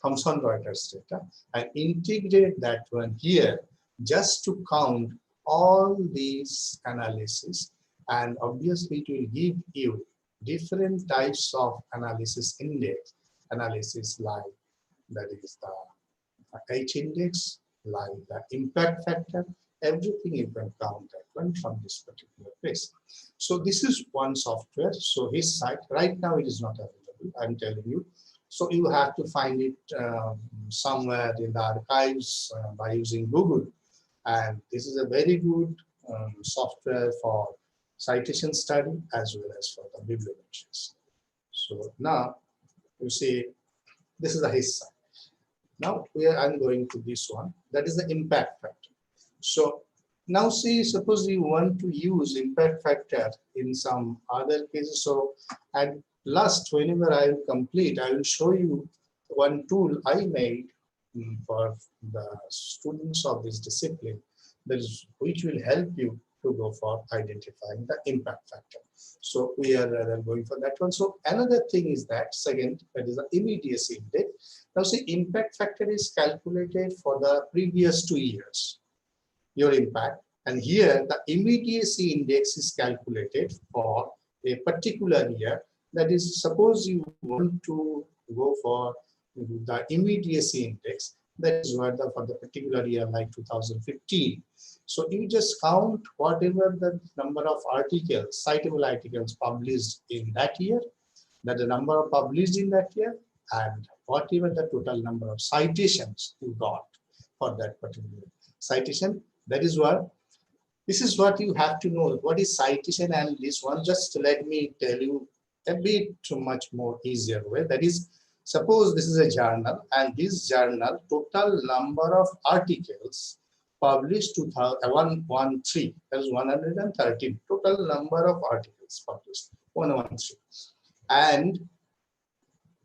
Speaker 6: Thomson Reuters data, and integrate that one here just to count all these analysis. And obviously it will give you different types of analysis index, analysis like that is the H index, like the impact factor, everything you can count that one from this particular place. So this is one software. So his site, right now it is not available, I'm telling you. So you have to find it somewhere in the archives by using Google. And this is a very good software for citation study as well as for the bibliometrics. So now you see, this is the his site. Now I'm going to this one, that is the impact factor. So now see, suppose you want to use impact factor in some other cases. So at last, whenever I will complete, I will show you one tool I made for the students of this discipline, that is, which will help you to go for identifying the impact factor. So we are going for that one. So another thing is that second, that is the immediacy index. Now see, impact factor is calculated for the previous 2 years, your impact. And here the immediacy index is calculated for a particular year. That is, suppose you want to go for the immediacy index, that is what for the particular year like 2015. So you just count whatever the number of articles, citable articles published in that year, that the number of published in that year, and whatever the total number of citations you got for that particular citation. That is what, this is what you have to know. What is citation? And this one, just let me tell you a bit much more easier way. That is, suppose this is a journal, and this journal total number of articles published 113, that is 113, total number of articles published 113, and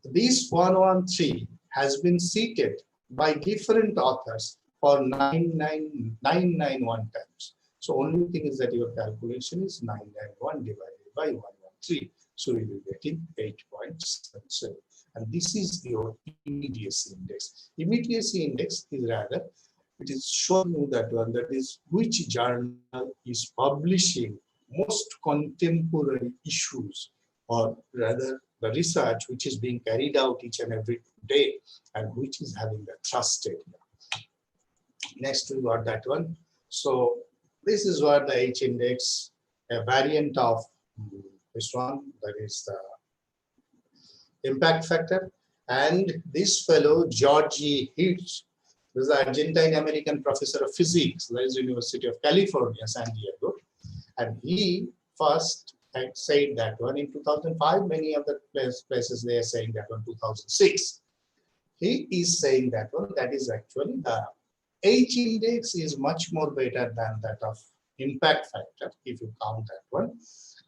Speaker 6: this 113 has been cited by different authors for 991 times. So only thing is that your calculation is 991 divided by 113. So you will get in 8.77. And this is your immediacy index. Immediacy index is rather, it is showing you that one, that is which journal is publishing most contemporary issues, or rather the research which is being carried out each and every day and which is having the trusted. Next we got that one. So this is what the H index, a variant of this one, that is the impact factor. And this fellow, Georgie Hitch, who is the Argentine American professor of physics, that is University of California, San Diego. And he first had said that one in 2005, many of the places they are saying that one 2006. He is saying that one, that is actually the H index is much more better than that of impact factor, if you count that one.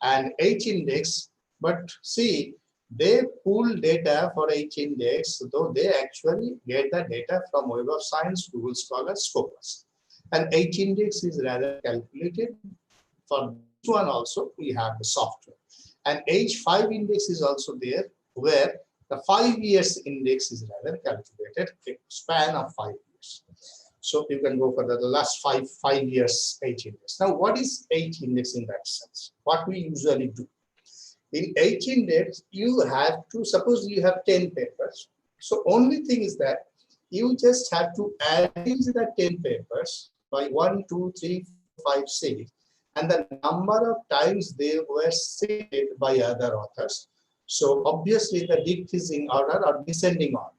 Speaker 6: And H index, but see, they pull data for H index, though they actually get the data from Web of Science, Google Scholar, Scopus. And H index is rather calculated. For this one also, we have the software. And H5 index is also there, where the 5 years index is rather calculated, a span of 5 years. So you can go for the last five years H index. Now, what is H index in that sense? What we usually do. In H index, you have to, suppose you have 10 papers. So only thing is that you just have to arrange the 10 papers by 1, 2, 3, 4, 5, 6, and the number of times they were cited by other authors. So obviously the decreasing order or descending order.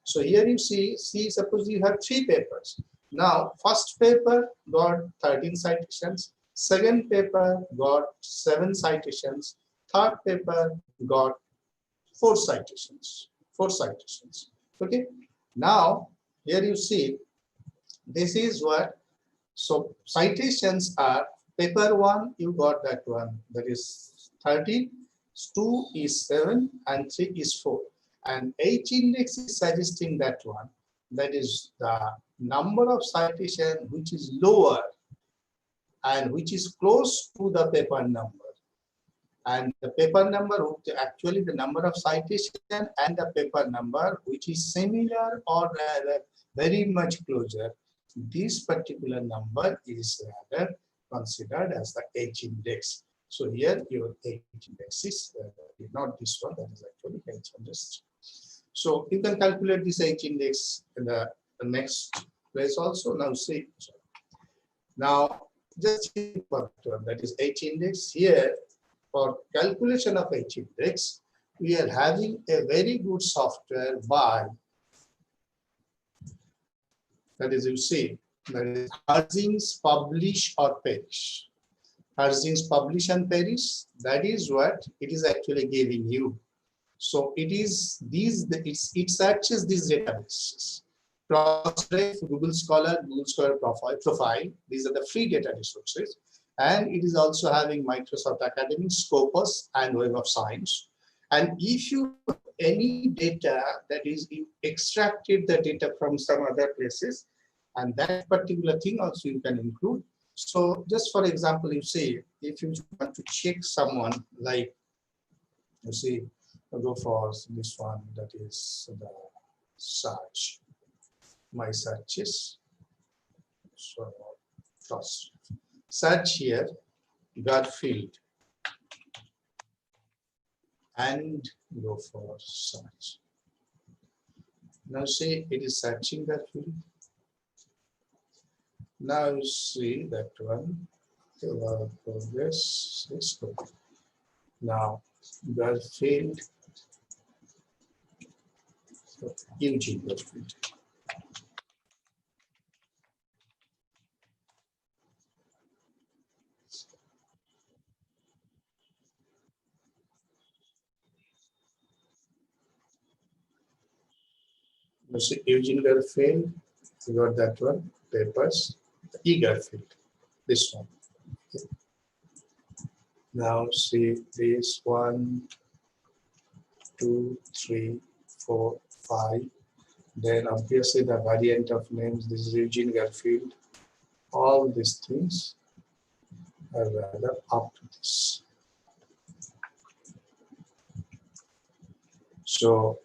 Speaker 6: So here you see, suppose you have 3 papers. Now, first paper got 13 citations, second paper got 7 citations, third paper got 4 citations. Okay. Now, here you see, this is what, so citations are, paper 1, you got that one, that is 30, 2 is 7, and 3 is 4. And H index is suggesting that one, that is the number of citation which is lower and which is close to the paper number. And the paper number, actually the number of citation and the paper number which is similar or rather very much closer, this particular number is rather considered as the H index. So here your H index is not this one, that is actually H index. So you can calculate this H index in the next place also. Now see, now just for that is H index. Here for calculation of H index, we are having a very good software by, that is you see, that is Herzing's Publish or Perish. Herzing's Publish and Perish, that is what it is actually giving you. So it is these, it searches these databases. Crossref, Google Scholar profile. These are the free data resources. And it is also having Microsoft Academic, Scopus, and Web of Science. And if you have any data, that is, you extracted the data from some other places, and that particular thing also you can include. So just for example, you say, if you want to check someone, like, you see, go for this one, that is the search, my searches. So first search here, Garfield, and go for search. Now see, it is searching Garfield. Now see that one, progress, let's go. Now Garfield, Eugene Garfield. You see Eugene Garfield, you got that one, papers, E. Garfield, this one. Now see this 1, 2, 3, 4, 5. Then obviously the variant of names, this is Eugene Garfield, all these things. rather up to this. So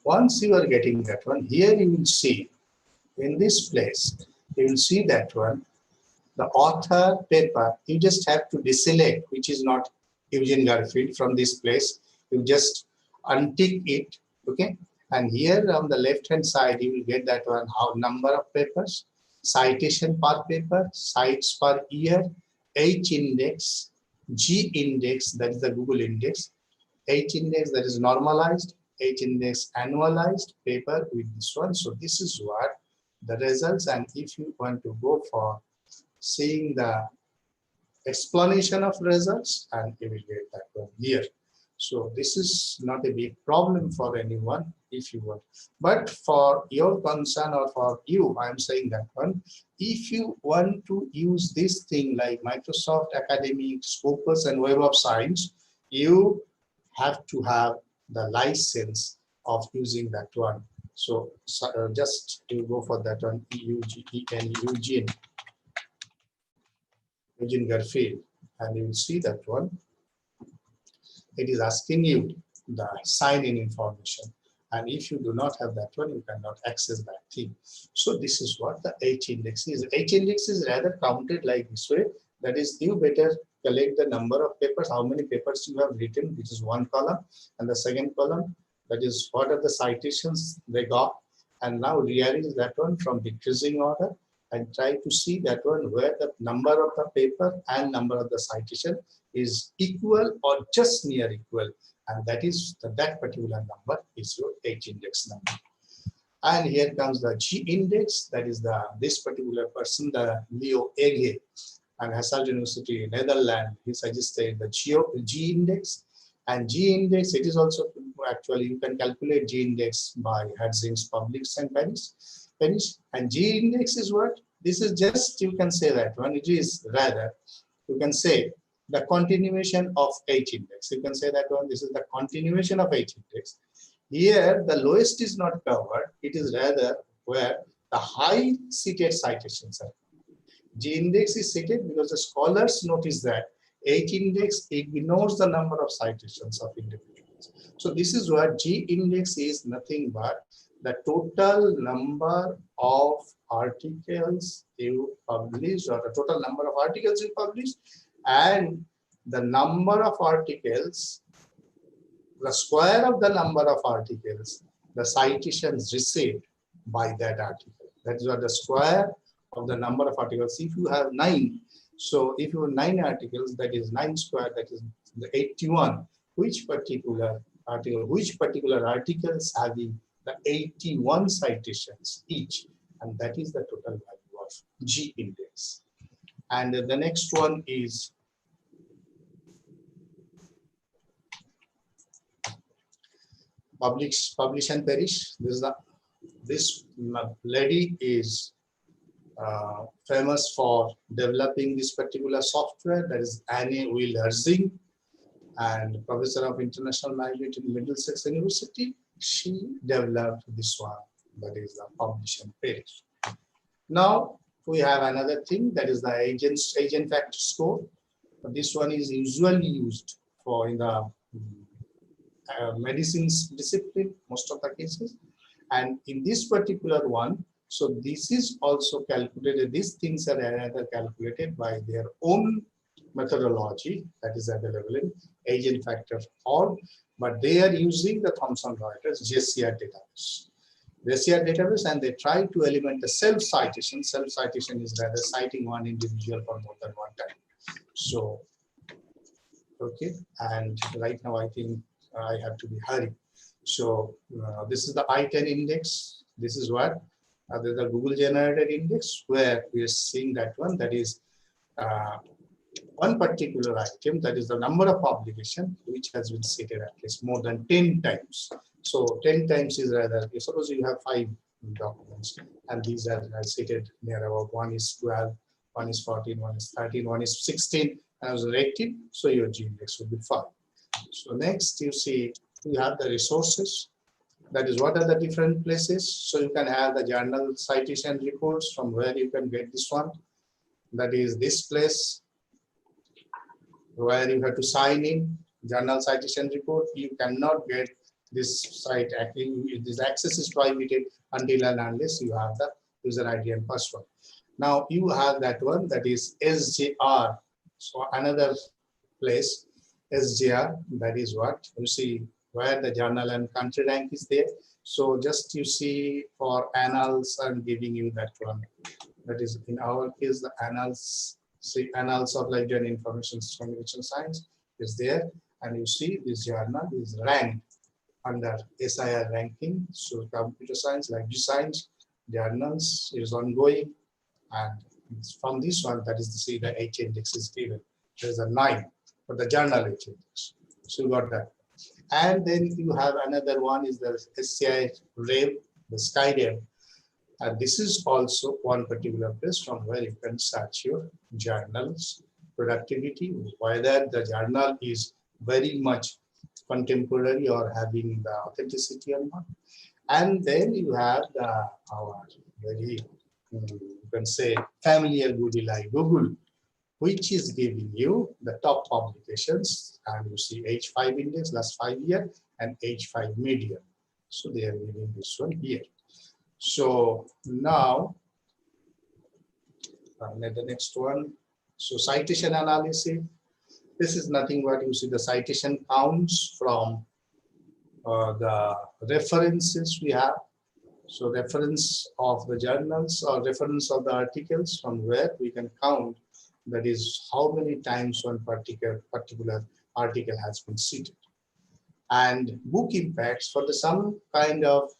Speaker 6: once you are getting that one, here you will see in this place, you will see that one, the author paper, you just have to deselect, which is not Eugene Garfield from this place. You just untick it, okay? And here on the left-hand side, you will get that one, how number of papers, citation per paper, cites per year, H index, G index, that is the Google index, H index that is normalized, H index annualized paper with this one. So this is what the results, and if you want to go for seeing the explanation of results, and you will get that one here. So this is not a big problem for anyone if you want. But for your concern or for you, I am saying that one, if you want to use this thing like Microsoft Academic, Scopus and Web of Science, you have to have the license of using that one. So, just you go for that one, Eugene Garfield, and you will see that one. It is asking you the sign-in information, and if you do not have that one, you cannot access that thing. So this is what the H index is. H index is rather counted like this way. That is, you better collect the number of papers, how many papers you have written, which is one column, and the second column, that is what are the citations they got, and now rearrange that one from decreasing order and try to see that one where the number of the paper and number of the citation is equal or just near equal, and that is that particular number is your H index number. And here comes the G index, that is this particular person, the Leo Ege, and Hasselt University in Netherlands. He suggested the G index, and G index, it is also actually you can calculate G index by Hertzing's publics and Pennies. And G index is what? This is just, you can say that one, it is rather, you can say the continuation of H index. You can say that one, this is the continuation of H index. Here, the lowest is not covered. It is rather where the high seated citations are. G index is seated because the scholars notice that H index ignores the number of citations of individuals. So this is what G index is, nothing but the total number of articles you publish, or the total number of articles you publish, and the number of articles, the square of the number of articles, the citations received by that article. That is what the square of the number of articles. If you have 9, so if you have 9 articles, that is 9 square, that is the 81. Which particular articles having the 81 citations each, and that is the total value of G index. And the next one is publish and perish. This lady is famous for developing this particular software, that is Anne Will Herzing, and professor of international management in Middlesex University. She developed this one, that is the publish and perish. Now we have another thing, that is the agent factor score. This one is usually used for in the medicines discipline, most of the cases. And in this particular one, so this is also calculated, these things are either calculated by their own methodology that is available in agent factor org, but they are using the Thomson Reuters JCR database, and they try to eliminate the self-citation. Self-citation is rather citing one individual for more than one time. So, okay, and right now I think I have to be hurried. So this is the I-10 index. This is what the Google generated index, where we are seeing that one, that is one particular item, that is the number of publication which has been cited at least more than 10 times. So 10 times is rather, suppose you have 5 documents and these are cited near about, one is 12, one is 14, one is 13, one is 16, and was 18, so your G index will be 5. So next you see you have the resources, that is what are the different places. So you can have the journal citation reports from where you can get this one, that is this place. where you have to sign in journal citation report. You cannot get this site acting. This access is prohibited until and unless you have the user ID and password. Now you have that one, that is SJR. So another place, SJR, that is what you see where the journal and country rank is there. So just you see for annals, I'm giving you that one. That is in our case the annals. See, annals of life and information communication science is there, and you see this journal is ranked under SIR ranking. So computer science, like science, journals is ongoing, and from this one, that is to see the H index is given. There's a 9 for the journal H index. So you got that. And then you have another one is the SCI RAVE, the SkyRAVE. And this is also one particular place from where you can search your journals, productivity, whether the journal is very much contemporary or having the authenticity or not. And then you have our very, you can say, familiar goodie like Google, which is giving you the top publications, and you see H5 index last 5 years and H5 median. So they are giving this one here. So now, the next one. So citation analysis. This is nothing but you see the citation counts from the references we have. So reference of the journals or reference of the articles from where we can count, that is how many times one particular article has been cited. And book impacts for the some kind of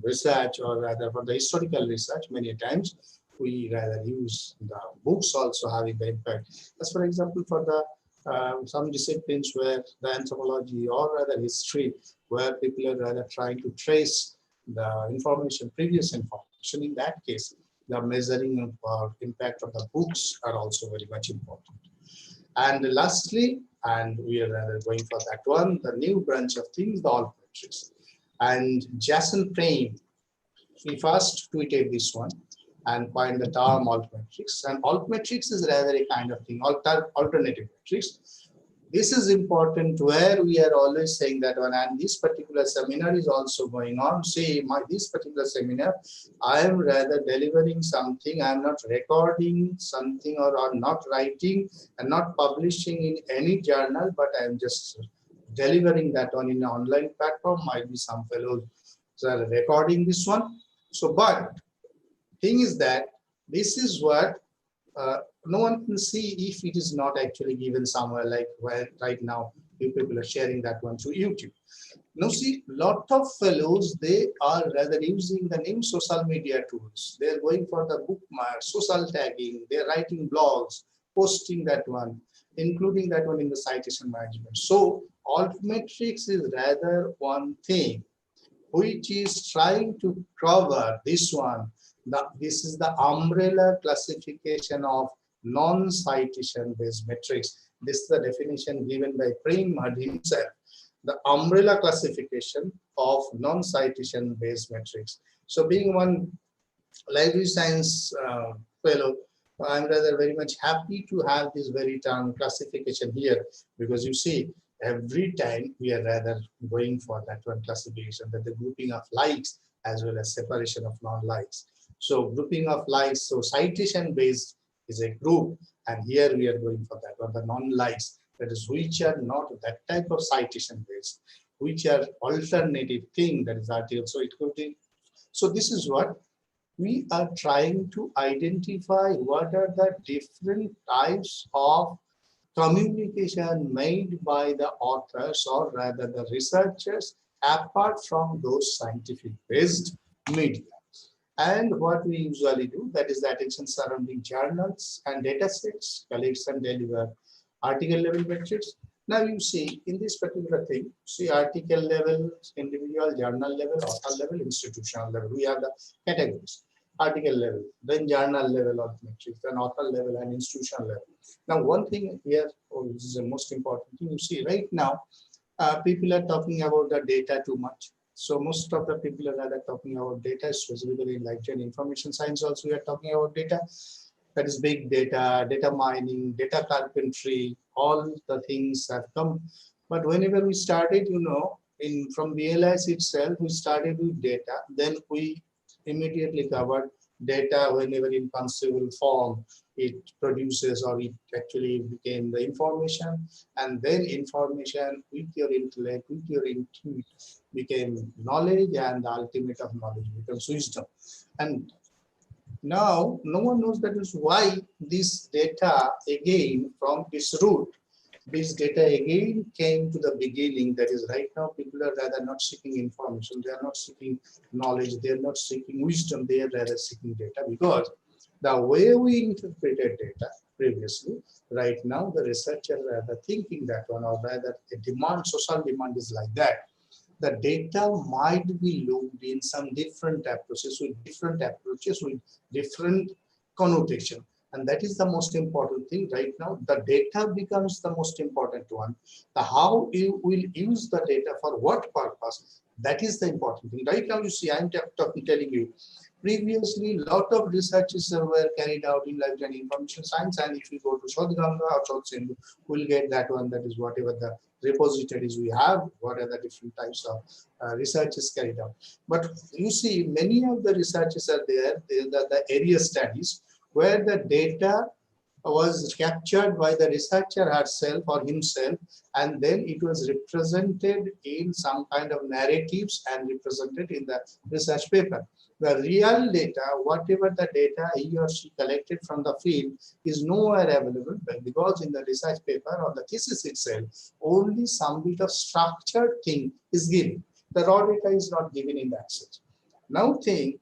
Speaker 6: research, or rather for the historical research, many times we rather use the books also having the impact. As for example, for the some disciplines where the anthropology or rather history, where people are rather trying to trace the information, previous information, in that case, the measuring of impact of the books are also very much important. And lastly, and we are rather going for that one, the new branch of things, the altmetrics. And Jason Frame, he first tweeted this one and coined the term altmetrics. And altmetrics is rather a kind of thing, alternative metrics. This is important where we are always saying that one, and this particular seminar is also going on. See, this particular seminar, I am rather delivering something. I am not recording something or not writing and not publishing in any journal, but I am just delivering that one in an online platform. Might be some fellows who are recording this one. So, but thing is that this is what no one can see if it is not actually given somewhere, like where right now you people are sharing that one to YouTube. Now see, lot of fellows, they are rather using the new social media tools. They're going for the bookmark, social tagging, they're writing blogs, posting that one, including that one in the citation management. So altmetrics is rather one thing which is trying to cover this one. This is the umbrella classification of non-citation based metrics. This is the definition given by Prem himself. The umbrella classification of non-citation based metrics. So being one library science fellow, I'm rather very much happy to have this very term classification here, because you see, every time we are rather going for that one classification, that the grouping of likes as well as separation of non-likes. So grouping of likes, so citation based is a group, and here we are going for that one, the non-likes, that is which are not that type of citation based, which are alternative thing, that is article. So it could be, so this is what we are trying to identify, what are the different types of communication made by the authors or rather the researchers apart from those scientific based media. And what we usually do, that is the attention surrounding journals and data sets, collects and deliver article level metrics. Now you see in this particular thing, see article level, individual, journal level, author level, institutional level. We have the categories. Article level, then journal level of metrics, then author level and institutional level. Now one thing here, this is the most important thing, you see right now, people are talking about the data too much. So most of the people are rather talking about data, specifically in life and information science also we are talking about data. That is big data, data mining, data carpentry, all the things have come. But whenever we started, from BLS itself, we started with data. Then we immediately covered data whenever in conceivable form it produces, or it actually became the information, and then information with your intellect, with your intuit became knowledge, and the ultimate of knowledge becomes wisdom. And now no one knows that is why this data again from this root. This data again came to the beginning. That is, right now people are rather not seeking information, they are not seeking knowledge, they are not seeking wisdom, they are rather seeking data, because the way we interpreted data previously, right now the researchers are rather thinking that one, or rather a demand, social demand is like that. The data might be looked in some different approaches, with different connotation. And that is the most important thing right now. The data becomes the most important one. The how you will use the data for what purpose, that is the important thing. Right now, you see, I'm telling you, previously, lot of researches were carried out in library and information science. And if you go to Shodhganga or Shodhsindhu, we'll get that one. That is whatever the repositories we have, what are the different types of researches carried out. But you see, many of the researches are there, the area studies, where the data was captured by the researcher herself or himself, and then it was represented in some kind of narratives and represented in the research paper. The real data, whatever the data he or she collected from the field, is nowhere available, because in the research paper or the thesis itself, only some bit of structured thing is given. The raw data is not given in that sense. Now think,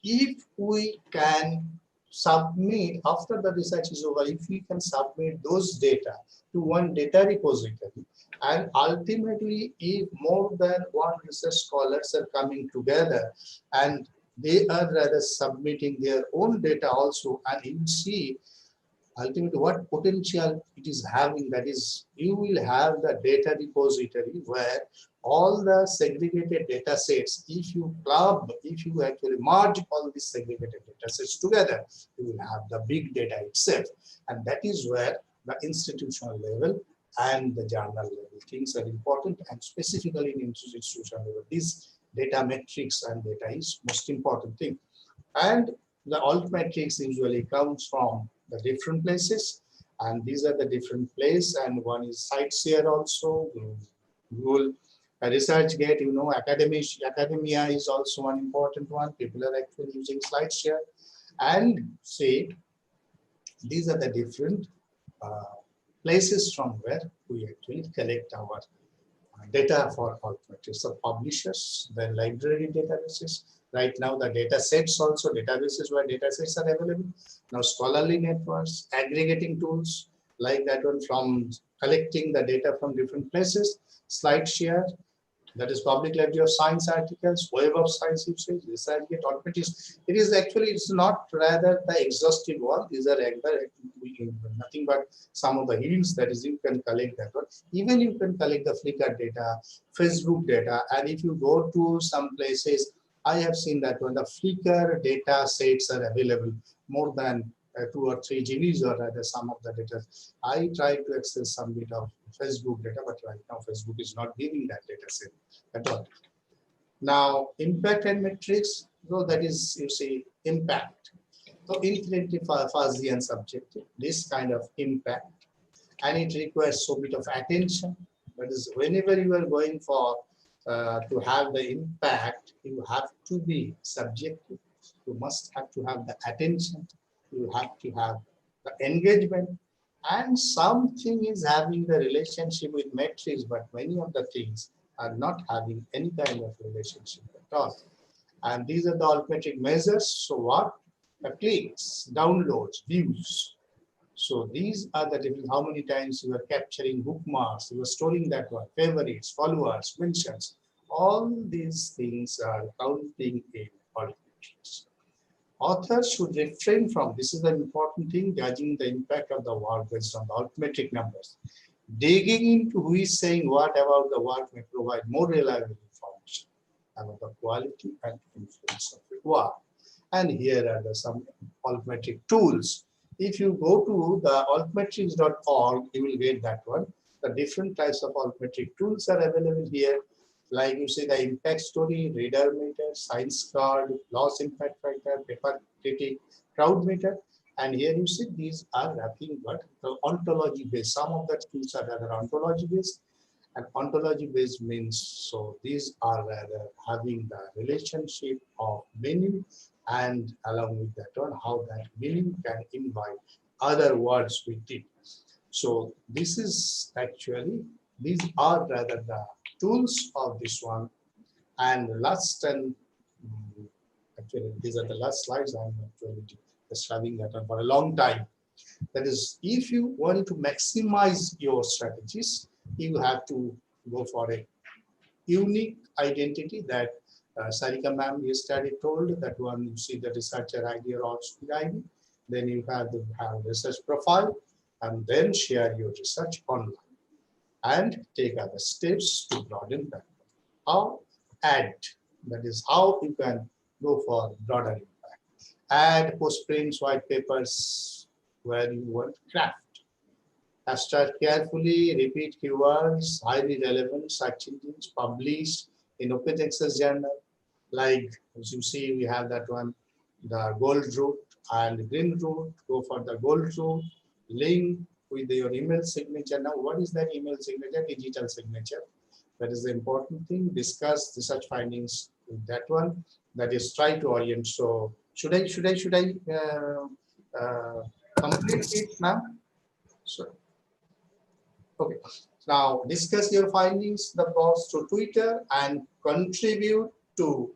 Speaker 6: if we can submit, after the research is over, if we can submit those data to one data repository, and ultimately if more than one research scholars are coming together and they are rather submitting their own data also, and you see ultimately what potential it is having. That is, you will have the data repository where all the segregated data sets, if you actually merge all these segregated data sets together, you will have the big data itself. And that is where the institutional level and the journal level things are important, and specifically in institutional level, this data metrics and data is most important thing. And the alt matrix usually comes from the different places, and these are the different places, and one is site share also, Google research gate, academia is also one important one. People are actually using SlideShare, and say these are the different places from where we actually collect our data for alt matrix. So publishers, the library databases. Right now, the data sets also, databases where data sets are available. Now, scholarly networks, aggregating tools like that one, from collecting the data from different places, SlideShare, that is public library of science articles, web of science usage, ResearchGate, alternatives. It is actually, it's not rather the exhaustive one. These are nothing but some of the hints. That is, you can collect that one. Even you can collect the Flickr data, Facebook data, and if you go to some places, I have seen that when the Flickr data sets are available, more than 2 or 3 GBs, or rather some of the data. I try to access some bit of Facebook data, but right now Facebook is not giving that data set at all. Now, impact and metrics, so that is, you see, impact. So infinitely fuzzy and subjective, this kind of impact, and it requires so bit of attention. That is, whenever you are going for to have the impact, you have to be subjective. You must have to have the attention. You have to have the engagement, and something is having the relationship with metrics, but many of the things are not having any kind of relationship at all. And these are the altmetric measures. So what? The clicks, downloads, views. So these are the different, how many times you are capturing bookmarks, you are storing that one, favorites, followers, mentions. All these things are counting in altmetrics. Authors should refrain from, this is an important thing, judging the impact of the work based on the altmetric numbers. Digging into who is saying what about the work may provide more reliable information about the quality and influence of the work. And here are some altmetric tools If you go to the altmetrics.org, you will get that one. The different types of altmetric tools are available here. Like you see the impact story, radar meter, science card, loss impact factor, paper critic, crowd meter. And here you see these are nothing but the ontology based. Some of the tools are rather ontology based. And ontology based means, so these are rather having the relationship of meaning, and along with that one, how that meaning can invite other words with it. So this is actually, these are rather the tools of this one. And last, and actually these are the last slides. I'm actually just having that one for a long time. That is, if you want to maximize your strategies, you have to go for a unique identity that Sarika ma'am yesterday told, that one you see the researcher ID or speed ID, then you have the research profile, and then share your research online and take other steps to broaden that. How? Add. That is how you can go for broader impact. Add postprints, white papers where you want craft. Abstract carefully, repeat keywords, highly relevant search engines, published in open access journal. Like as you see, we have that one, the gold route and green route. Go for the gold route, link with your email signature. Now, what is that email signature? Digital signature. That is the important thing. Discuss research findings with that one. That is try to orient. So should I complete it now? So, okay. Now discuss your findings, the post to Twitter, and contribute to.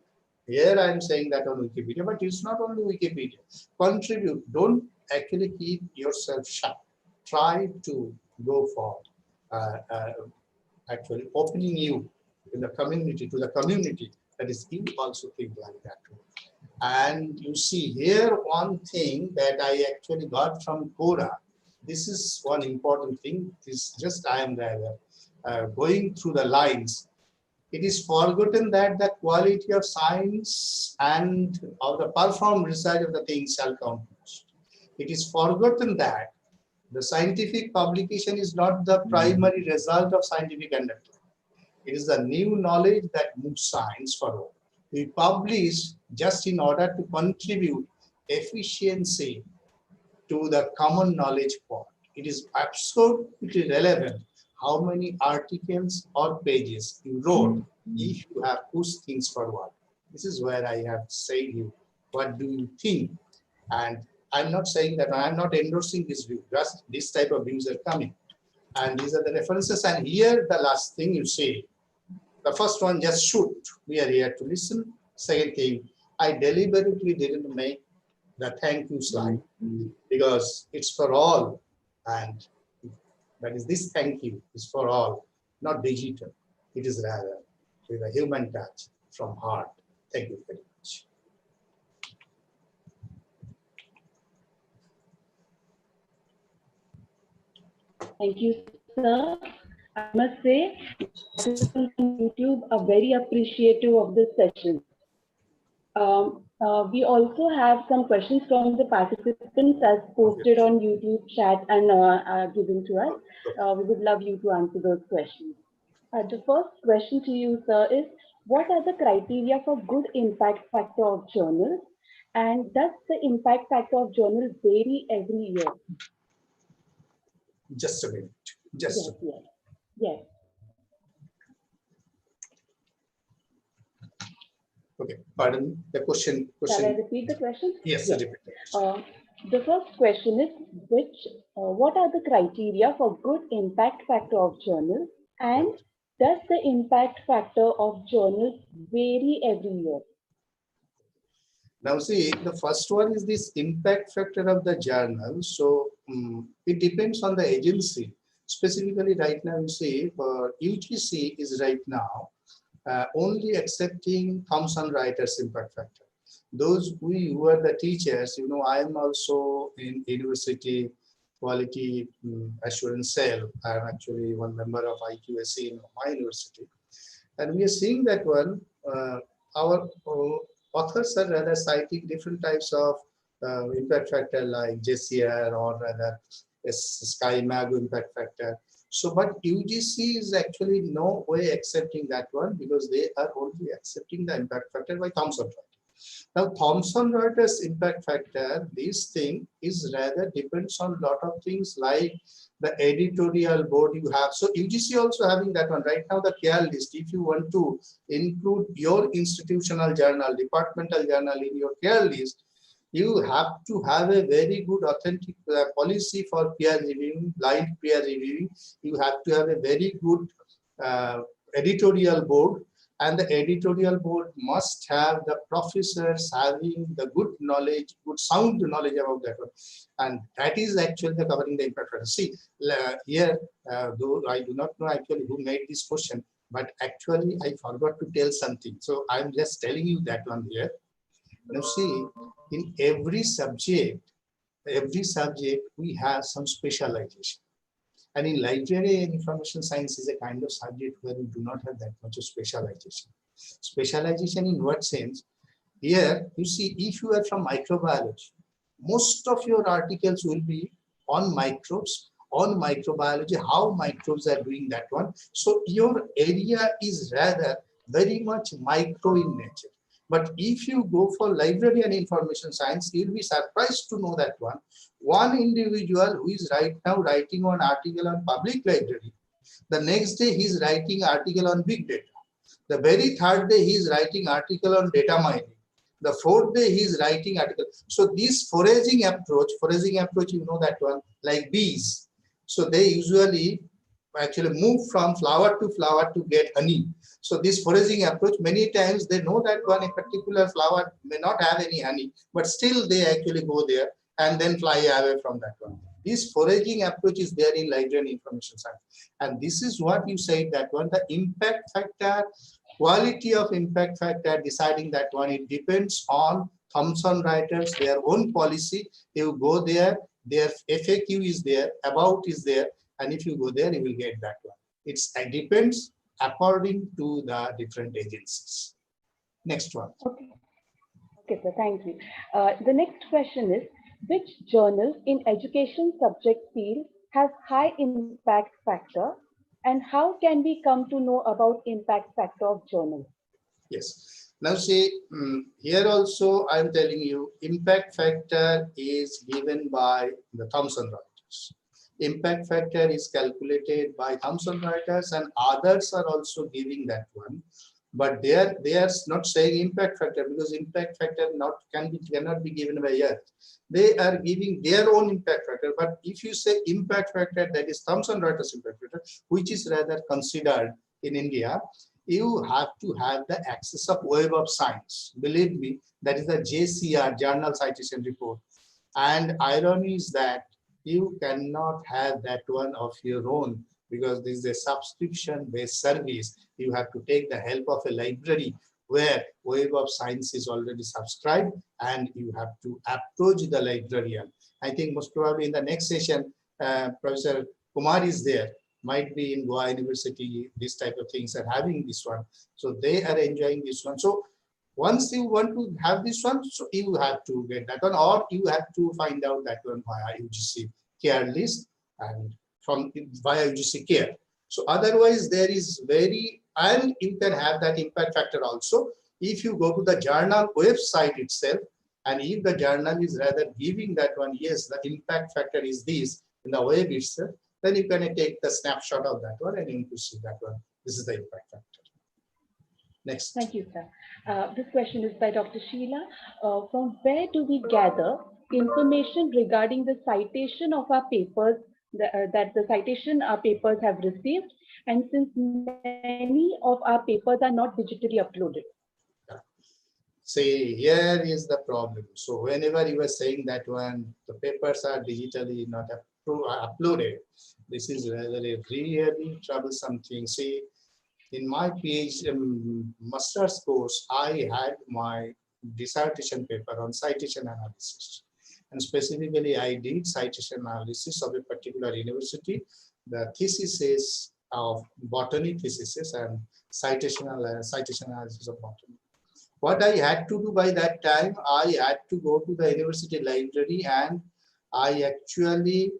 Speaker 6: Here I am saying that on Wikipedia, but it's not only Wikipedia. Contribute. Don't actually keep yourself shut. Try to go for actually opening you in the community, to the community. That is, you also think like that. And you see here one thing that I actually got from Quora. This is one important thing. This just I am rather going through the lines. It is forgotten that the quality of science and of the performed research of the thing shall count most. It is forgotten that the scientific publication is not the primary result of scientific undertaking. It is the new knowledge that moves science forward. We publish just in order to contribute efficiency to the common knowledge pot. It is absolutely relevant how many articles or pages you wrote if you have pushed things forward. This is where I have said you, what do you think? And I'm not saying that I'm not endorsing this view, just this type of views are coming. And these are the references. And here the last thing you say, the first one, just shoot. We are here to listen. Second thing, I deliberately didn't make the thank you slide because it's for all. And that is, this thank you is for all, not digital. It is rather with a human touch from heart. Thank you very much.
Speaker 1: Thank you, sir. I must say, on YouTube are very appreciative of this session. We also have some questions from the participants as posted on YouTube chat and given to us. We would love you to answer those questions. The first question to you, sir, is what are the criteria for good impact factor of journals? And does the impact factor of journals vary every year?
Speaker 6: Just a minute. Just a minute.
Speaker 1: Yes.
Speaker 6: Okay, pardon the question.
Speaker 1: Shall I repeat the question?
Speaker 6: Yes, yes. Repeat it.
Speaker 1: The first question is what are the criteria for good impact factor of journals, and does the impact factor of journals vary every year?
Speaker 6: Now see, the first one is this impact factor of the journal. So it depends on the agency. Specifically right now, you see, for UTC is right now only accepting Thomson Reuters impact factor. Those who are the teachers, you know, I am also in university quality assurance cell. I am actually one member of IQAC in my university. And we are seeing that one, our authors are rather citing different types of impact factor like JCR or rather Sky Mago impact factor. So, but UGC is actually no way accepting that one because they are only accepting the impact factor by Thomson Reuters. Now, Thomson Reuters impact factor, this thing is rather depends on a lot of things like the editorial board you have. So UGC also having that one right now, the care list. If you want to include your institutional journal, departmental journal in your care list, you have to have a very good authentic policy for peer reviewing, blind peer reviewing. You have to have a very good editorial board, and the editorial board must have the professors having the good knowledge, good sound knowledge about that one. And that is actually the covering the impact factor. See, here, though I do not know actually who made this question, but actually I forgot to tell something. So I'm just telling you that one here. Now see, in every subject we have some specialization. And in library and information science is a kind of subject where we do not have that much of specialization. Specialization in what sense? Here, you see, if you are from microbiology, most of your articles will be on microbes, on microbiology, how microbes are doing that one. So your area is rather very much micro in nature. But if you go for library and information science, you'll be surprised to know that one individual who is right now writing an article on public library, the next day he's writing article on big data. The very third day he's writing article on data mining. The fourth day he's writing article. So this foraging approach, you know that one, like bees. So they usually actually move from flower to get honey. So this foraging approach, many times they know that one a particular flower may not have any honey, but still they actually go there and then fly away from that one. This foraging approach is there in library and information science. And this is what you said that one, the impact factor, quality of impact factor, deciding that one, it depends on Thomson Reuters, their own policy. You go there, their FAQ is there, about is there, and if you go there, you will get that one. It depends according to the different agencies. Next one.
Speaker 1: Okay, sir, thank you. The next question is, which journal in education subject field has high impact factor, and how can we come to know about impact factor of journal?
Speaker 6: Yes. Now see, here also I'm telling you, impact factor is given by the Thomson Reuters. Impact factor is calculated by Thomson Reuters, and others are also giving that one. But they are not saying impact factor, because impact factor cannot be given by Earth. They are giving their own impact factor. But if you say impact factor, that is Thomson Reuters impact factor, which is rather considered in India, you have to have the access of Web of Science. Believe me, that is the JCR, Journal Citation Report. And irony is that you cannot have that one of your own, because this is a subscription-based service. You have to take the help of a library where Web of Science is already subscribed, and you have to approach the librarian. I think most probably in the next session, Professor Kumar is there, might be in Goa University, this type of things are having this one. So they are enjoying this one. So once you want to have this one, so you have to get that one, or you have to find out that one via UGC care list and from via UGC care. So otherwise there is and you can have that impact factor also if you go to the journal website itself, and if the journal is rather giving that one, yes, the impact factor is this in the web itself, then you can take the snapshot of that one and you can see that one. This is the impact factor. Next.
Speaker 1: Thank you, sir. This question is by Dr. Sheila. From where do we gather information regarding the citation of our papers, that the citation our papers have received, and since many of our papers are not digitally uploaded?
Speaker 6: See, here is the problem. So whenever you are saying that one, the papers are digitally not uploaded, this is rather a really troublesome thing. See, in my PhD master's course, I had my dissertation paper on citation analysis. And specifically, I did citation analysis of a particular university. The thesis is of botany thesis and citation analysis of botany. What I had to do by that time, I had to go to the university library and I actually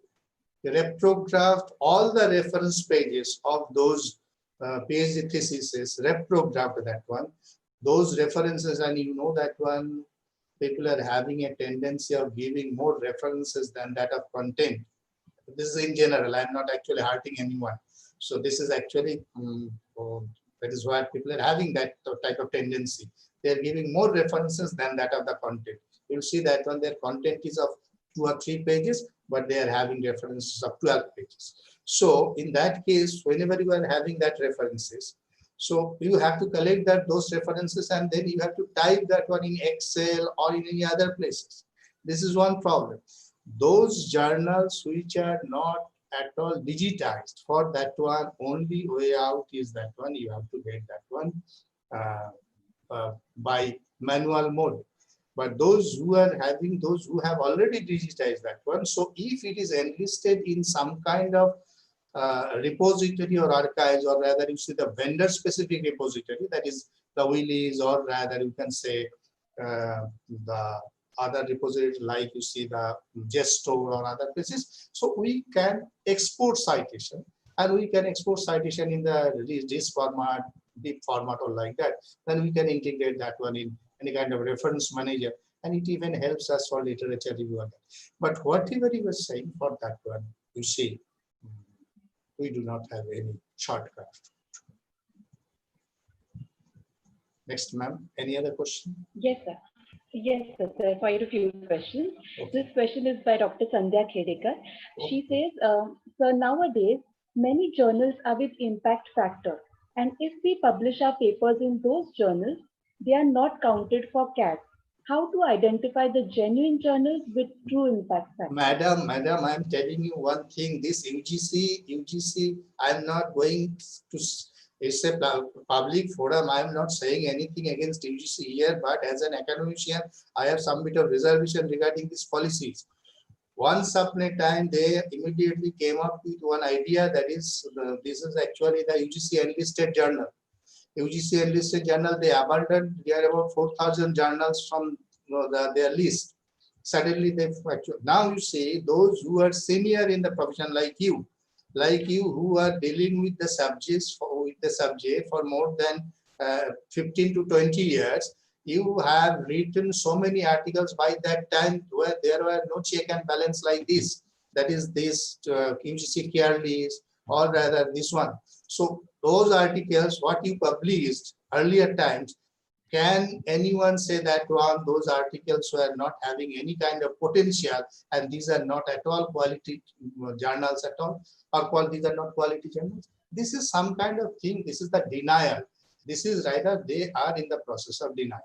Speaker 6: reprographed all the reference pages of those PhD theses, reprographed that one. Those references, and you know that one, people are having a tendency of giving more references than that of content. This is in general, I'm not actually hurting anyone. So this is actually, that is why people are having that type of tendency. They're giving more references than that of the content. You'll see that when their content is of 2 or 3 pages, but they are having references of 12 pages. So in that case, whenever you are having that references, so you have to collect those references and then you have to type that one in Excel or in any other places. This is one problem. Those journals which are not at all digitized, for that one, only way out is that one, you have to get that one by manual mode. But those who are having, those who have already digitized that one, so if it is enlisted in some kind of repository or archives, or rather you see the vendor specific repository, that is the Willis, or rather you can say the other repositories like you see the Gesto or other places. So we can export citation, and we can export citation in the this format, deep format, or like that. Then we can integrate that one in any kind of reference manager, and it even helps us for literature review. But whatever you were saying for that one, you see, we do not have any shortcut. Next, ma'am, any other question?
Speaker 1: Yes, sir. Yes, sir. There are quite a few questions. Okay. This question is by Dr. Sandhya Khedekar. Okay. She says, so nowadays, many journals are with impact factor. And if we publish our papers in those journals, they are not counted for CAT. How to identify the genuine journals with true impact factor?
Speaker 6: Madam, I'm telling you one thing. This UGC, I'm not going to. It's a public forum. I am not saying anything against UGC here, but as an academician, I have some bit of reservation regarding these policies. Once upon a time, they immediately came up with one idea, that is, this is actually the UGC enlisted journal. UGC enlisted journal, they abandoned, there are about 4,000 journals from their list. Suddenly, they now you see those who are senior in the profession, like you who are dealing with the subject for more than 15 to 20 years, you have written so many articles by that time where there were no check and balance like this. That is this UGC care list, or rather this one. So those articles, what you published earlier times, can anyone say that one, those articles were not having any kind of potential, and these are not at all quality journals at all, or these are not quality journals? This is some kind of thing. This is the denial. This is rather they are in the process of denial.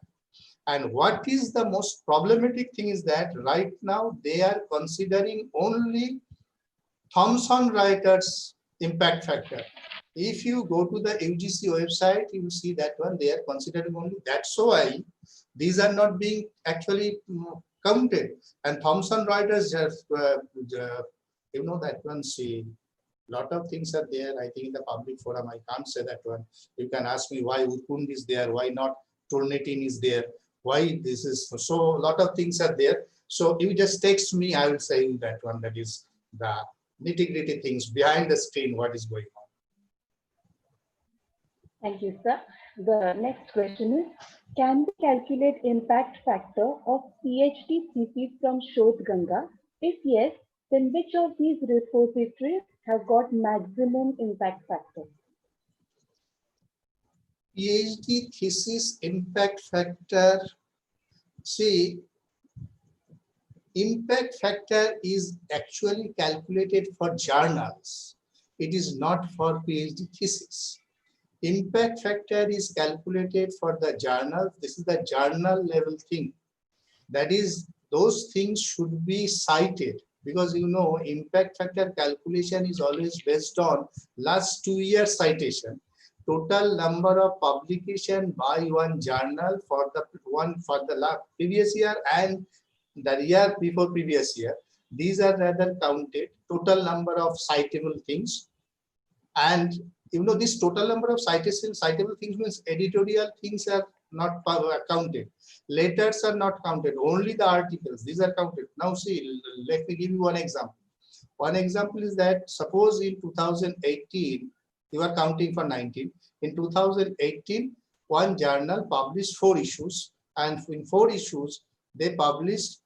Speaker 6: And what is the most problematic thing is that right now they are considering only Thomson Reuters impact factor. If you go to the UGC website, you will see that one they are considering only. That's why these are not being actually counted. And Thomson Reuters just, you know that one, see, lot of things are there. I think in the public forum, I can't say that one. You can ask me why Ukund is there, why not Turnitin is there, why this is. So a lot of things are there. So you just text me, I will say that one, that is the nitty-gritty things behind the screen, what is going on.
Speaker 1: Thank you, sir. The next question is, can we calculate impact factor of PhD thesis from Shodh Ganga? If yes, then which of these repositories has got maximum impact factor?
Speaker 6: PhD thesis impact factor. See, impact factor is actually calculated for journals. It is not for PhD thesis. Impact factor is calculated for the journal. This is the journal level thing. That is, those things should be cited, because you know impact factor calculation is always based on last 2 years citation, total number of publication by one journal for the previous year and the year before previous year. These are rather counted, total number of citable things. And you know, this total number of citable things means editorial things are not counted. Letters are not counted. Only the articles. These are counted. Now see, let me give you one example. One example is that suppose in 2018, you are counting for 19. In 2018, one journal published 4 issues, and in 4 issues, they published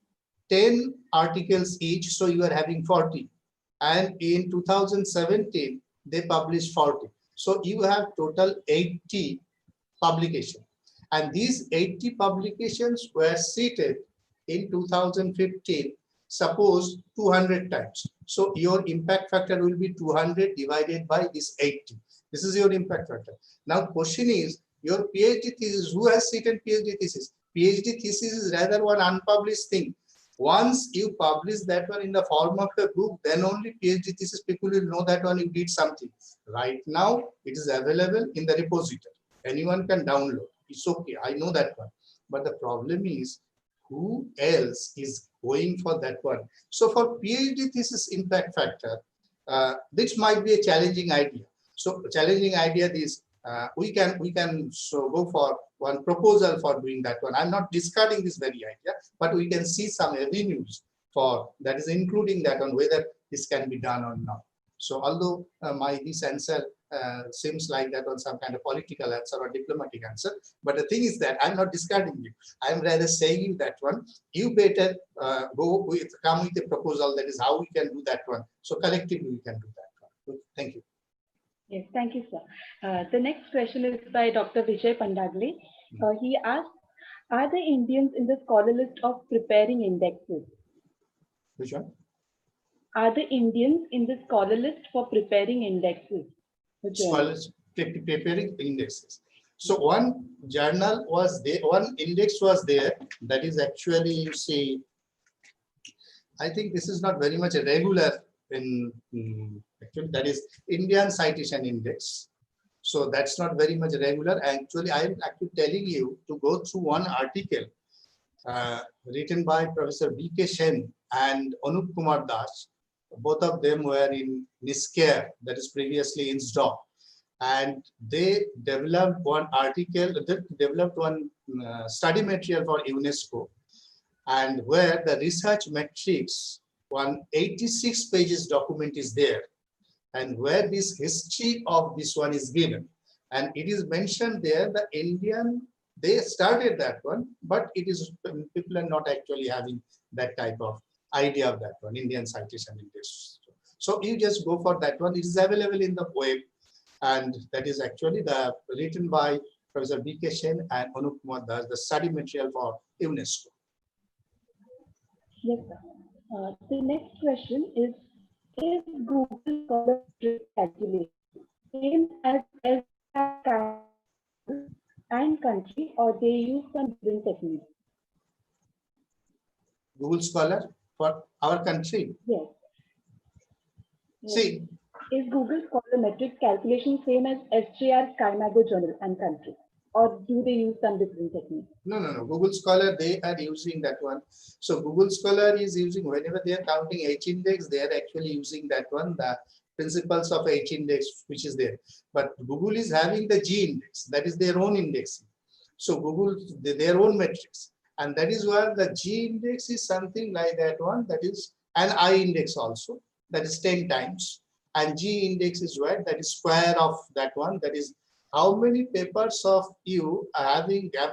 Speaker 6: 10 articles each, so you are having 40. And in 2017, they published 40. So you have total 80 publications. And these 80 publications were seated in 2015, suppose 200 times. So your impact factor will be 200 divided by this 80. This is your impact factor. Now question is, your PhD thesis, who has seated PhD thesis? PhD thesis is rather one unpublished thing. Once you publish that one in the form of a book, then only PhD thesis people will know that one you did something. Right now, it is available in the repository. Anyone can download. It's okay. I know that one. But the problem is, who else is going for that one? So for PhD thesis impact factor, this might be a challenging idea. So challenging idea is we can so go for one proposal for doing that one. I'm not discarding this very idea, but we can see some avenues for that is including that on whether this can be done or not. So although this answer seems like that on some kind of political answer or diplomatic answer, but the thing is that I'm not discarding you. I'm rather saying that one, you better come with a proposal, that is how we can do that one. So collectively we can do that one. Thank you.
Speaker 1: Yes, thank you, sir. The next question is by Dr. Vijay Pandagle. He asked, are the Indians in the scholar list of preparing indexes?
Speaker 6: Which one?
Speaker 1: Are the Indians in the scholar list for preparing indexes?
Speaker 6: Scholars preparing indexes. So one journal was there, one index was there, that is actually, you see, I think this is not very much a regular in actually, that is Indian Citation Index. So that's not very much regular. Actually, I'm actually telling you to go through one article written by Professor B.K. Sen and Anup Kumar Das. Both of them were in NISCARE, that is previously in SDOC. And they developed one article, they developed one study material for UNESCO, and where the research matrix, 186 pages document is there, and where this history of this one is given. And it is mentioned there, the Indian, they started that one, but it is, people are not actually having that type of idea of that one, Indian Citation Index. So you just go for that one. It is available in the web, and that is actually the written by Professor B.K. Sen and Anup Kumar Das, the study material for UNESCO.
Speaker 1: Yes, sir. The next question is Google Scholar calculation same as and country, or they use some different techniques?
Speaker 6: Google Scholar for our country?
Speaker 1: Yes.
Speaker 6: See,
Speaker 1: is Google Scholar metric calculation same as SJR SkyMago journal and country, or do they use some different techniques?
Speaker 6: No. Google Scholar, they are using that one. So Google Scholar is using, whenever they are counting H index, they are actually using that one, the principles of H index, which is there. But Google is having the G index, that is their own indexing. So Google, their own metrics. And that is where the G index is something like that one, that is an I index also, that is 10 times. And G index is where that is square of that one, that is how many papers of you have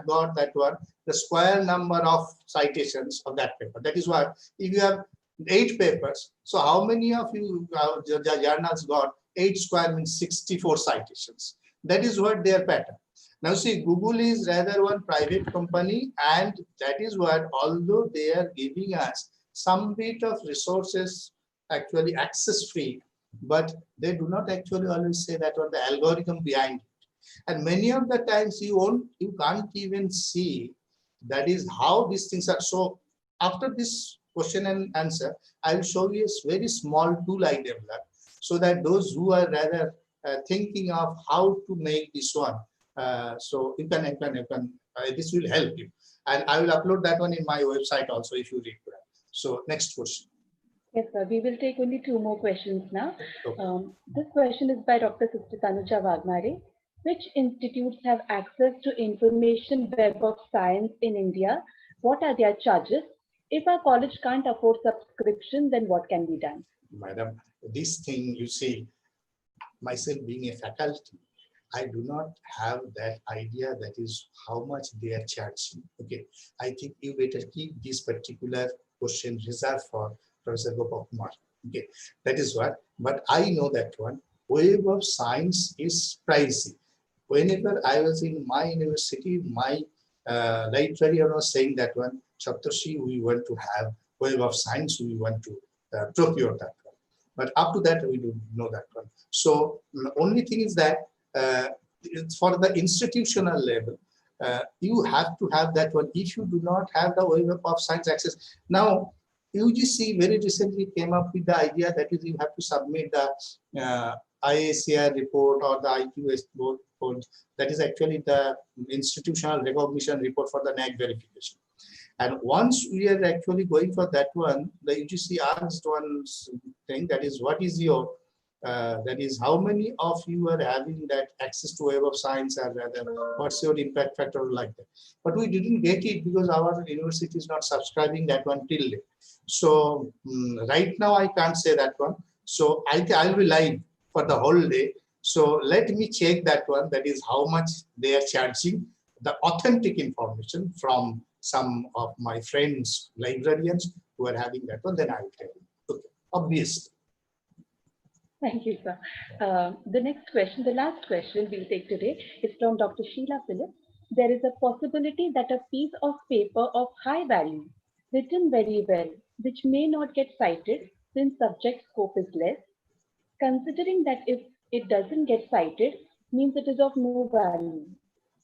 Speaker 6: got that one, the square number of citations of that paper. That is why if you have 8 papers, so how many of you journals got 8 square means 64 citations. That is what their pattern. Now see, Google is rather one private company, and that is what, although they are giving us some bit of resources actually access free, but they do not actually always say that what the algorithm behind it. And many of the times you can't even see that is how these things are. So after this question and answer, I will show you a very small tool I developed, so that those who are rather thinking of how to make this one, so you can this will help you. And I will upload that one in my website also if you require. So next question.
Speaker 1: Yes, sir. We will take only 2 more questions now.
Speaker 6: Okay.
Speaker 1: This question is by Dr. Sister Tanuja Wagmare. Which institutes have access to information web of science in India? What are their charges? If our college can't afford subscription, then what can be done?
Speaker 6: Madam, this thing you see, myself being a faculty, I do not have that idea that is how much they are charging. Okay, I think you better keep this particular question reserved for Professor Gopal. Okay, that is what, but I know that one. Web of science is pricey. Whenever I was in my university, my librarian was saying that one, Saptarshi, we want to have web of science, we want to procure that one. But up to that, we don't know that one. So the only thing is that for the institutional level, you have to have that one. If you do not have the web of science access, now UGC very recently came up with the idea that is you have to submit the IACR report or the IQS report. That is actually the institutional recognition report for the NAC verification. And once we are actually going for that one, the UGC asked one thing, that is, what is your, that is, how many of you are having that access to Web of Science, or rather, what's your impact factor like that? But we didn't get it because our university is not subscribing that one till late. So right now I can't say that one. So I'll be live for the whole day. So let me check that one, that is how much they are charging, the authentic information from some of my friends, librarians who are having that one, then I will tell you. Okay, obviously.
Speaker 1: Thank you, sir. The next question, the last question we'll take today is from Dr. Sheila Phillips. There is a possibility that a piece of paper of high value, written very well, which may not get cited since subject scope is less, considering that if it doesn't get cited, means it is of no value.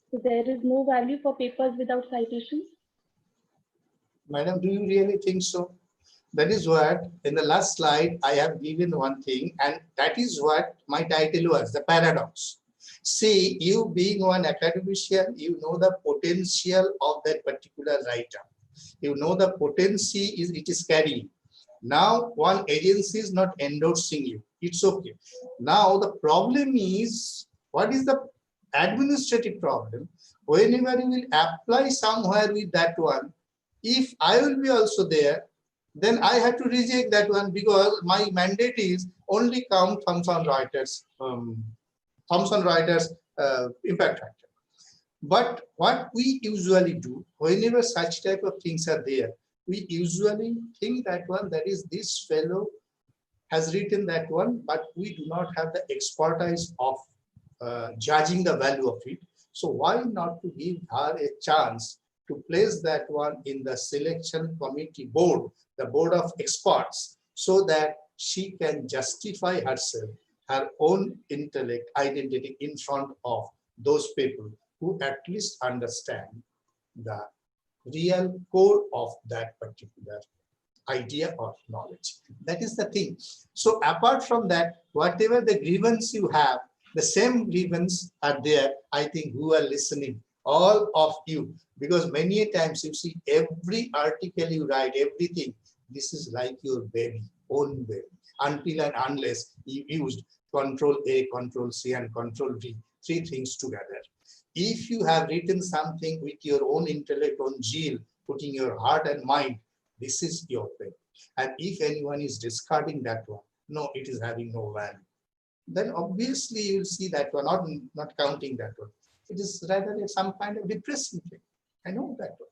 Speaker 1: So there is no value for papers without citations?
Speaker 6: Madam, do you really think so? That is what, in the last slide, I have given one thing, and that is what my title was, the paradox. See, you being one academician, you know the potential of that particular writer. You know the potency it is carrying. Now, one agency is not endorsing you. It's okay. Now, the problem is, what is the administrative problem? Whenever you will apply somewhere with that one, if I will be also there, then I have to reject that one because my mandate is only count Thomson Reuters, impact factor. But what we usually do, whenever such type of things are there, we usually think that one, that is, this fellow has written that one, but we do not have the expertise of judging the value of it. So why not to give her a chance to place that one in the selection committee board, the board of experts, so that she can justify herself, her own intellect, identity in front of those people who at least understand the real core of that particular idea or knowledge. That is the thing. So apart from that, whatever the grievance you have, the same grievance are there, I think, who are listening, all of you, because many a times you see every article you write, everything, this is like your baby, own baby, until and unless you used Control A, Control C, and Control V, three things together. If you have written something with your own intellect, own zeal, putting your heart and mind, this is your thing. And if anyone is discarding that one, no, it is having no value. Then obviously you will see that one, not counting that one. It is rather some kind of depressing thing. I know that one.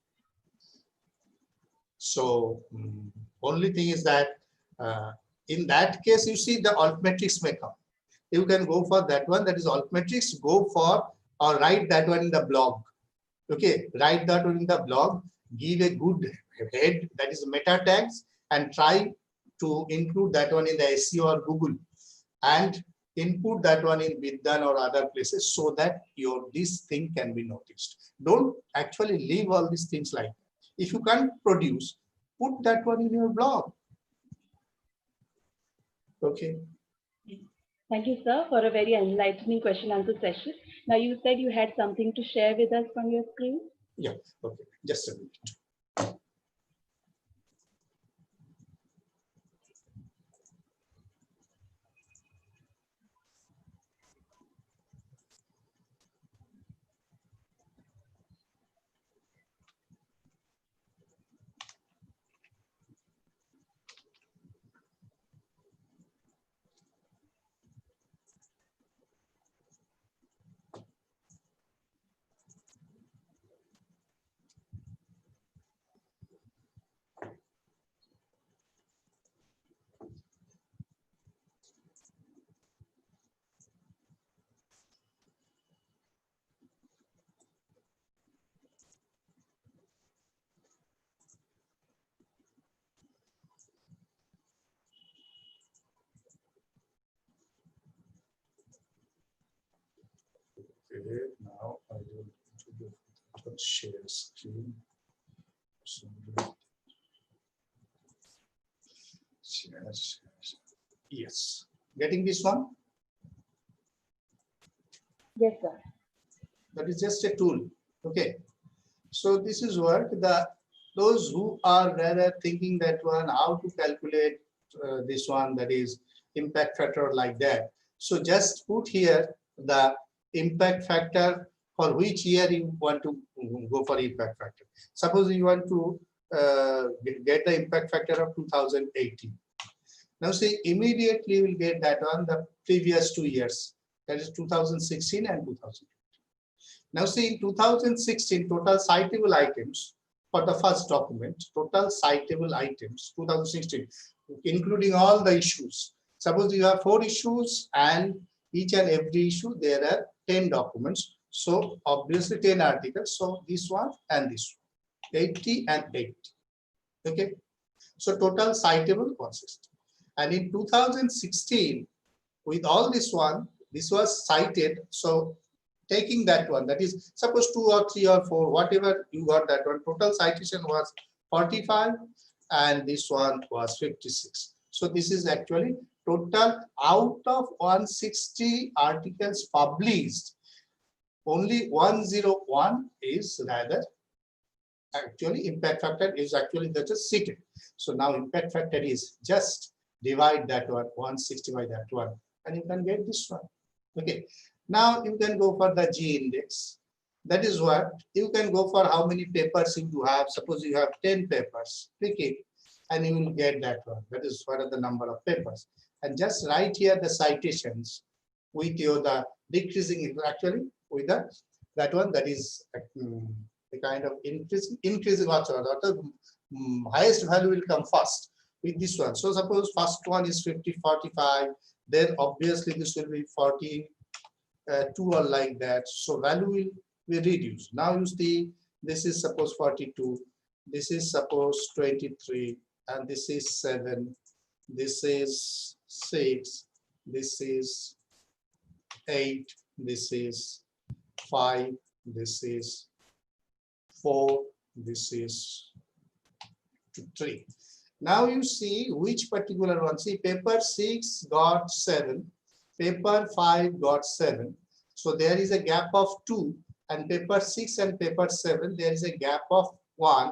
Speaker 6: So only thing is that in that case, you see the altmetrics may come. You can go for that one, that is altmetrics, go for or write that one in the blog. Okay, write that one in the blog, give a good head, that is meta tags, and try to include that one in the SEO or Google, and input that one in Vidyan or other places so that this thing can be noticed. Don't actually leave all these things like that. If you can't produce, put that one in your blog. Okay.
Speaker 1: Thank you, sir, for a very enlightening question-answer session. Now, you said you had something to share with us from your screen?
Speaker 6: Yeah, okay, just a minute. now I will share screen. So, share. Yes. Getting this one?
Speaker 1: Yes, sir.
Speaker 6: That is just a tool. Okay. So this is what those who are rather thinking that one, how to calculate this one, that is impact factor like that. So just put here the impact factor for which year you want to go for impact factor. Suppose you want to get the impact factor of 2018. Now say immediately you will get that on the previous 2 years, that is 2016 and 2000. Now see in 2016 total citable items for the first document, total citable items 2016, including all the issues. Suppose you have 4 issues and each and every issue there are 10 documents. So obviously 10 articles. So this one and this one, 80 and 80. Okay. So total citable 160. And in 2016, with all this one, this was cited. So taking that one, that is suppose 2 or 3 or 4, whatever you got that one, total citation was 45 and this one was 56. So this is actually total out of 160 articles published, only 101 is rather actually impact factor is actually just cited. So now impact factor is just divide that one 160 by that one and you can get this one. Okay. Now you can go for the G index. That is what you can go for how many papers you have. Suppose you have 10 papers, click it and you will get that one. That is what are the number of papers. And just write here the citations with your the decreasing actually with the that one that is the kind of increasing also the highest value will come first with this one. So suppose first one is 50, 45, then obviously this will be 40. 2 or like that, so value will be reduced. Now you see this is suppose 42, this is suppose 23, and this is 7, this is 6, this is 8, this is 5, this is 4, this is 3. Now you see which particular one. See paper 6 got 7, paper 5 got 7. So there is a gap of 2, and paper 6 and paper 7 there is a gap of 1,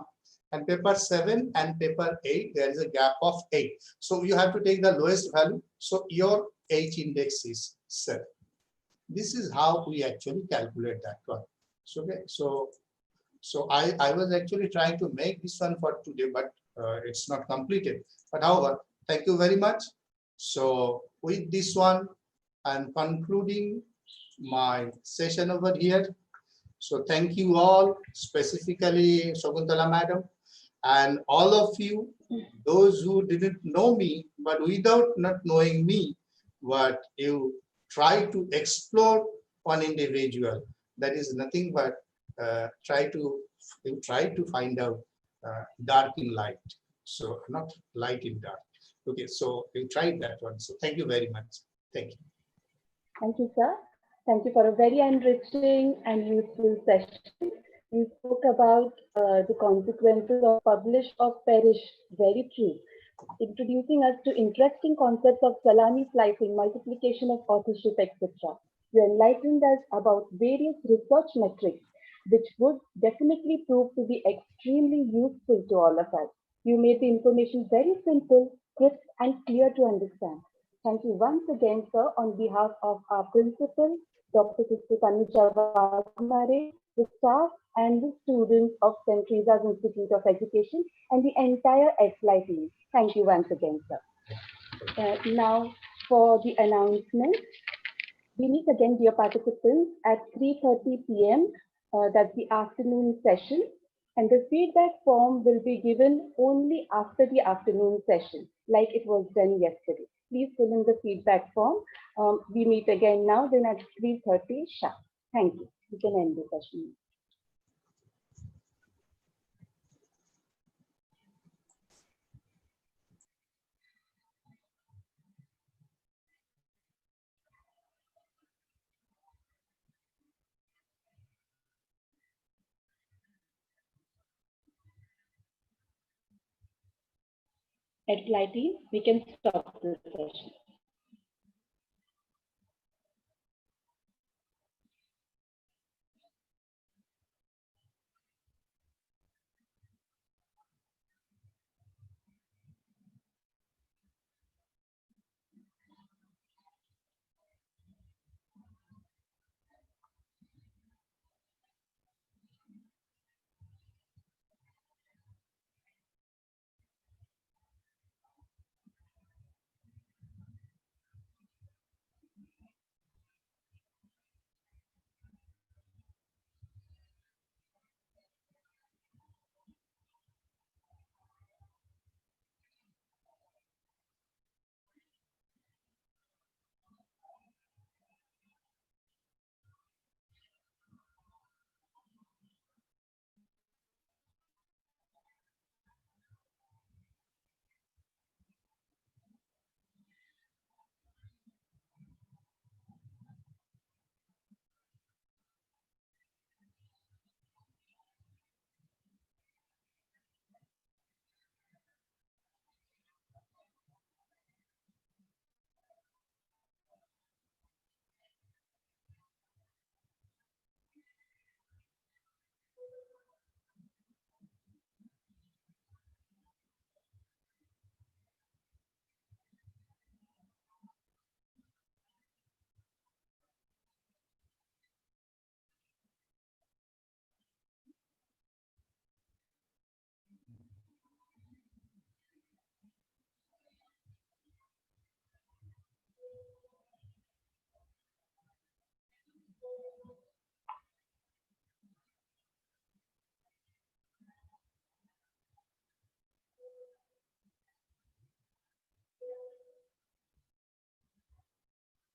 Speaker 6: and paper 7 and paper 8 there is a gap of 8. So you have to take the lowest value. So your H index is 7. This is how we actually calculate that one. So okay, so I was actually trying to make this one for today, but it's not completed. But however, thank you very much. So with this one, I'm concluding my session over here. So thank you all, specifically Shakuntala madam, and all of you, those who didn't know me, but without not knowing me, but you try to explore one individual. That is nothing but try to find out dark in light. So not light in dark. Okay, so you tried that one. So thank you very much. Thank you.
Speaker 1: Thank you, sir. Thank you for a very enriching and useful session. You spoke about the consequences of publish or perish. Very true. Introducing us to interesting concepts of salami slicing, multiplication of authorship, etc. You enlightened us about various research metrics, which would definitely prove to be extremely useful to all of us. You made the information very simple, crisp, and clear to understand. Thank you once again, sir, on behalf of our principal, Dr. Sister Tanuja Vagmare, the staff and the students of St. Teresa's Institute of Education and the entire XLI team. Thank you once again, sir. Now for the announcement. We meet again, dear participants, at 3:30 p.m. That's the afternoon session. And the feedback form will be given only after the afternoon session, like it was done yesterday. Please fill in the feedback form. We meet again now, then at 3:30 sharp. Thank you. You can end the session. at Flighty, we can stop this session.